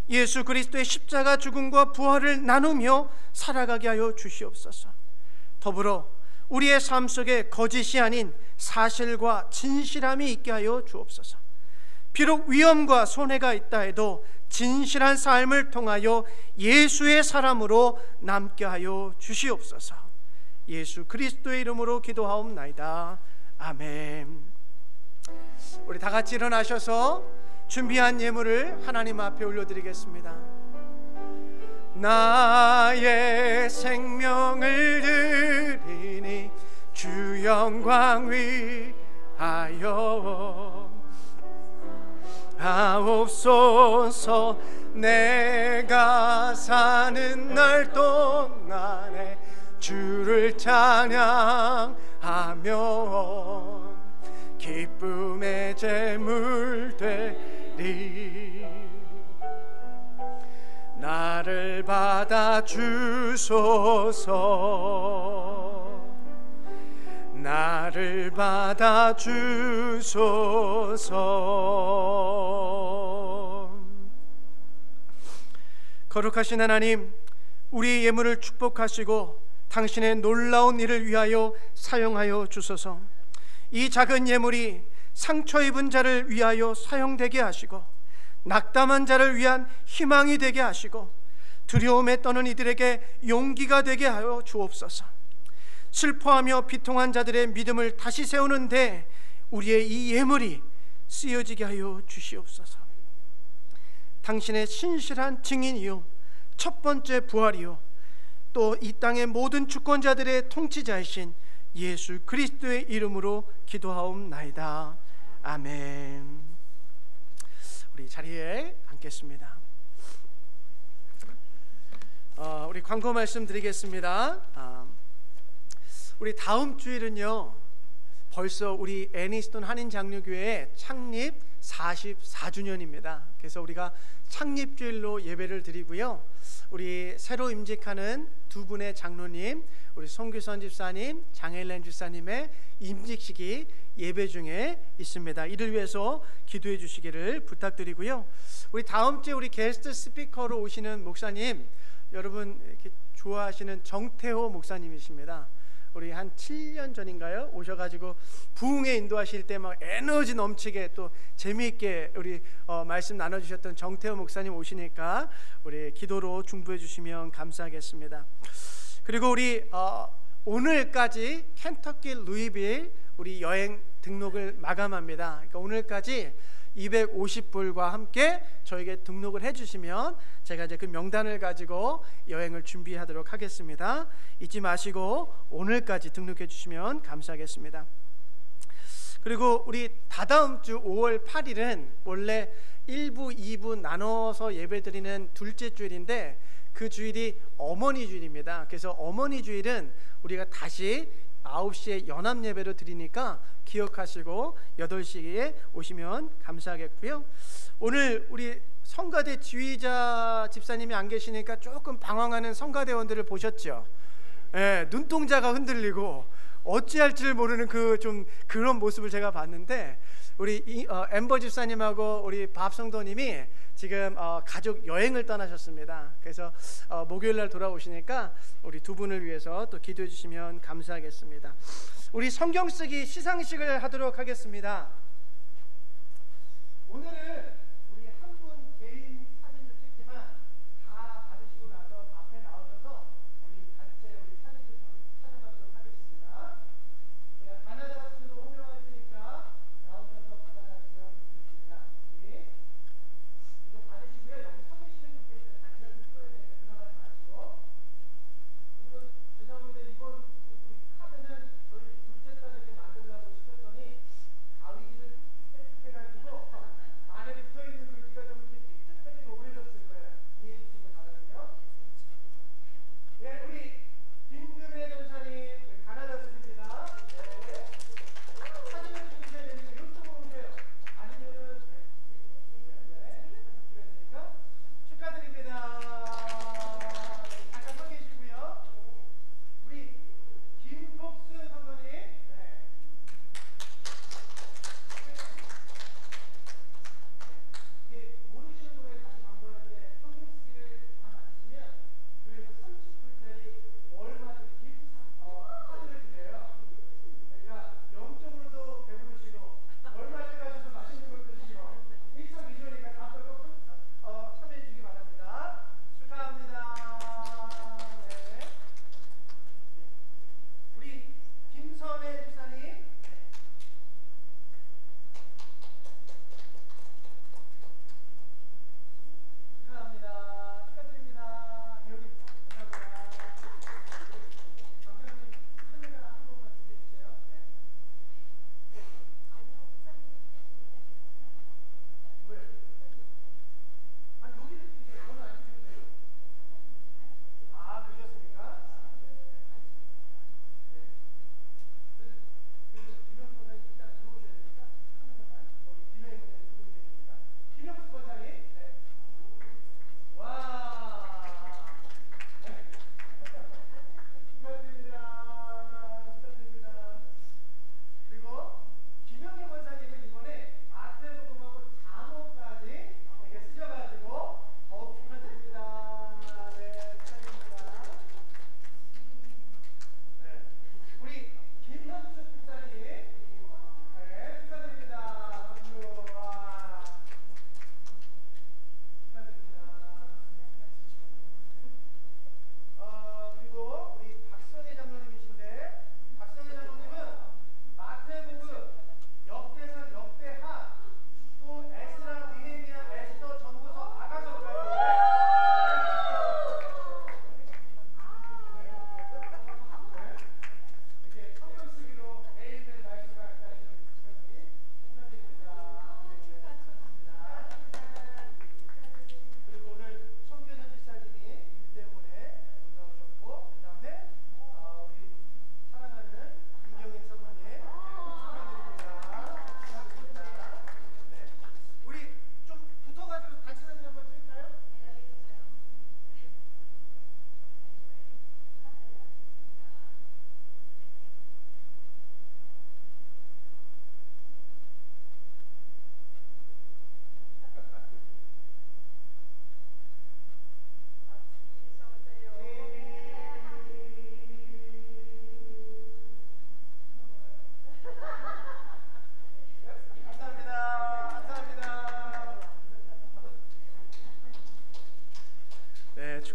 예수 그리스도의 십자가 죽음과 부활을 나누며 살아가게 하여 주시옵소서. 더불어 우리의 삶 속에 거짓이 아닌 사실과 진실함이 있게 하여 주옵소서. 비록 위험과 손해가 있다 해도 진실한 삶을 통하여 예수의 사람으로 남게 하여 주시옵소서. 예수 그리스도의 이름으로 기도하옵나이다. 아멘. 우리 다 같이 일어나셔서 준비한 예물을 하나님 앞에 올려드리겠습니다. 나의 생명을 드리니 주 영광 위하여 하옵소서. 내가 사는 날 동안에 주를 찬양하며 기쁨의 제물 되리. 나를 받아 주소서. 나를 받아 주소서. 거룩하신 하나님, 우리의 예물을 축복하시고 당신의 놀라운 일을 위하여 사용하여 주소서. 이 작은 예물이 상처 입은 자를 위하여 사용되게 하시고 낙담한 자를 위한 희망이 되게 하시고 두려움에 떠는 이들에게 용기가 되게 하여 주옵소서. 슬퍼하며 비통한 자들의 믿음을 다시 세우는데 우리의 이 예물이 쓰여지게 하여 주시옵소서. 당신의 신실한 증인이요 첫 번째 부활이요 또 이 땅의 모든 주권자들의 통치자이신 예수 그리스도의 이름으로 기도하옵나이다. 아멘. 우리 자리에 앉겠습니다. 우리 광고 말씀 드리겠습니다. 우리 다음 주일은요, 벌써 우리 애니스톤 한인장로교회 창립 44주년입니다. 그래서 우리가 창립주일로 예배를 드리고요, 우리 새로 임직하는 두 분의 장로님, 우리 송규선 집사님, 장혜란 집사님의 임직식이 예배 중에 있습니다. 이를 위해서 기도해 주시기를 부탁드리고요, 우리 다음 주에 우리 게스트 스피커로 오시는 목사님, 여러분 이렇게 좋아하시는 정태호 목사님이십니다. 우리 한 7년 전인가요? 오셔가지고 부흥에 인도하실 때 막 에너지 넘치게 또 재미있게 우리 말씀 나눠주셨던 정태호 목사님 오시니까 우리 기도로 중보해 주시면 감사하겠습니다. 그리고 우리 오늘까지 켄터키 루이빌 우리 여행 등록을 마감합니다. 그러니까 오늘까지 250불과 함께 저에게 등록을 해주시면 제가 이제 그 명단을 가지고 여행을 준비하도록 하겠습니다. 잊지 마시고 오늘까지 등록해 주시면 감사하겠습니다. 그리고 우리 다다음 주 5월 8일은 원래 1부, 2부 나눠서 예배드리는 둘째 주일인데 그 주일이 어머니 주일입니다. 그래서 어머니 주일은 우리가 다시 9시에 연합 예배로 드리니까 기억하시고 8시에 오시면 감사하겠고요. 오늘 우리 성가대 지휘자 집사님이 안 계시니까 조금 방황하는 성가대원들을 보셨죠? 예, 눈동자가 흔들리고 어찌할지를 모르는 그런 모습을 제가 봤는데, 우리 엠버 집사님하고 우리 밥 성도님이 지금 가족 여행을 떠나셨습니다. 그래서 목요일날 돌아오시니까 우리 두 분을 위해서 또 기도해 주시면 감사하겠습니다. 우리 성경 쓰기 시상식을 하도록 하겠습니다. 오늘은 우리 한 분 개인 사진도 찍지만 다 받으시고 나서 앞에 나오셔서 우리 단체 우리 사진도 좀 촬영하도록 하겠습니다. 제가 가나다 수로 호명할 테니까 나오셔서 받아가시면 좋겠습니다. 이거 받으시고요. 여기 서 계시는 분께서 단체를 찍어야 되니까 들어가지 마시고, 그리고 죄송합니다. 이번 우리 카드는 저희 둘째 딸에게 만들려고 시켰더니 가위질을 빽빽 해가지고 안에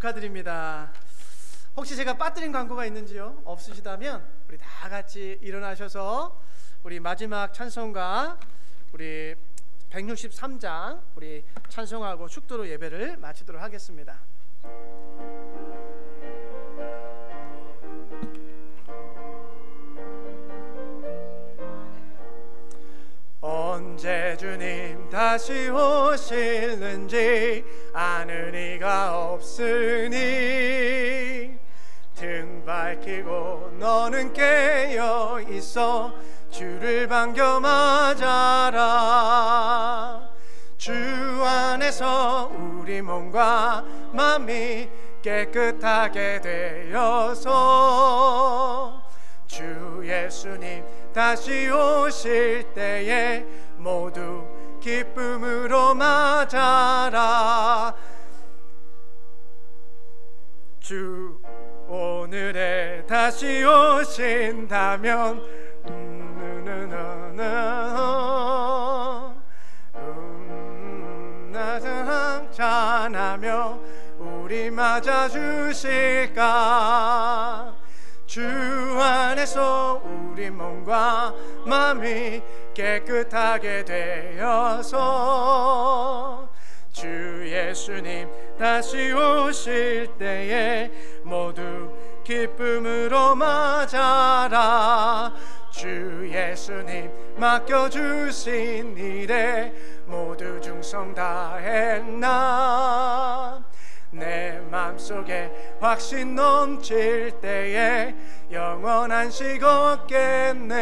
축하드립니다. 혹시 제가 빠뜨린 광고가 있는지요? 없으시다면 우리 다 같이 일어나셔서 우리 마지막 찬송가 우리 163장 우리 찬송하고 축도로 예배를 마치도록 하겠습니다. 언제 주님 다시 오실는지 아는 이가 없으니 등 밝히고 너는 깨어 있어 주를 반겨 맞아라. 주 안에서 우리 몸과 마음이 깨끗하게 되어서 주 예수님 다시 오실 때에 모두 기쁨으로 맞아라. 주 오늘에 다시 오신다면 찬하며 우리 맞아 주실까. 주 안에서 우리 몸과 마음이 깨끗하게 되어서 주 예수님 다시 오실 때에 모두 기쁨으로 맞아라. 주 예수님 맡겨주신 일에 모두 충성 다했나. 내 맘속에 확신 넘칠 때에 영원한 식 얻겠네.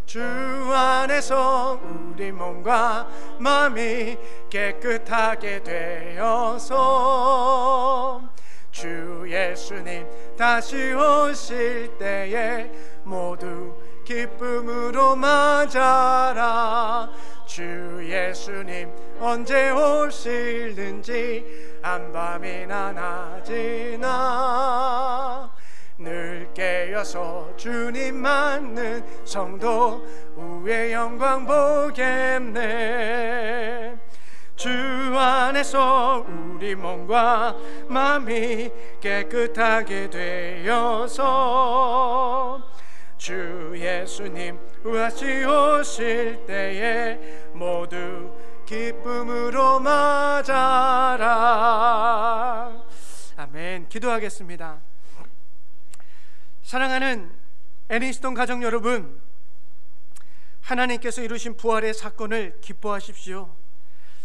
주 안에서 우리 몸과 마음이 깨끗하게 되어서 주 예수님 다시 오실 때에 모두 기쁨으로 맞아라. 주 예수님 언제 오실는지 한밤이나 낮이나 늘 깨어서 주님 맞는 성도 후의 영광 보겠네. 주 안에서 우리 몸과 마음이 깨끗하게 되어서 주 예수님 다시 오실 때에 모두 기쁨으로 맞아라. 아멘. 기도하겠습니다. 사랑하는 애니스톤 가족 여러분, 하나님께서 이루신 부활의 사건을 기뻐하십시오.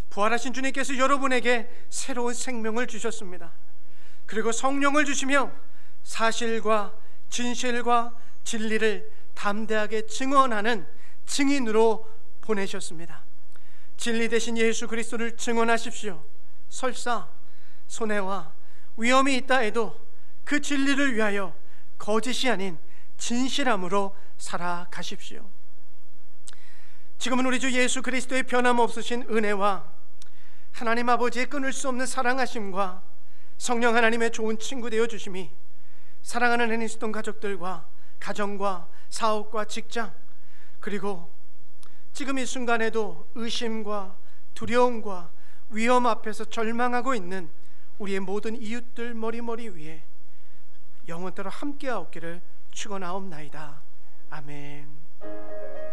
부활하신 주님께서 여러분에게 새로운 생명을 주셨습니다. 그리고 성령을 주시며 사실과 진실과 진리를 담대하게 증언하는 증인으로 보내셨습니다. 진리 대신 예수 그리스도를 증언하십시오. 설사 손해와 위험이 있다 해도 그 진리를 위하여 거짓이 아닌 진실함으로 살아가십시오. 지금은 우리 주 예수 그리스도의 변함없으신 은혜와 하나님 아버지의 끊을 수 없는 사랑하심과 성령 하나님의 좋은 친구 되어 주심이 사랑하는 애니스톤 가족들과 가정과 사업과 직장, 그리고 지금 이 순간에도 의심과 두려움과 위험 앞에서 절망하고 있는 우리의 모든 이웃들 머리 위에 영원토록 함께하옵기를 축원하옵나이다. 아멘.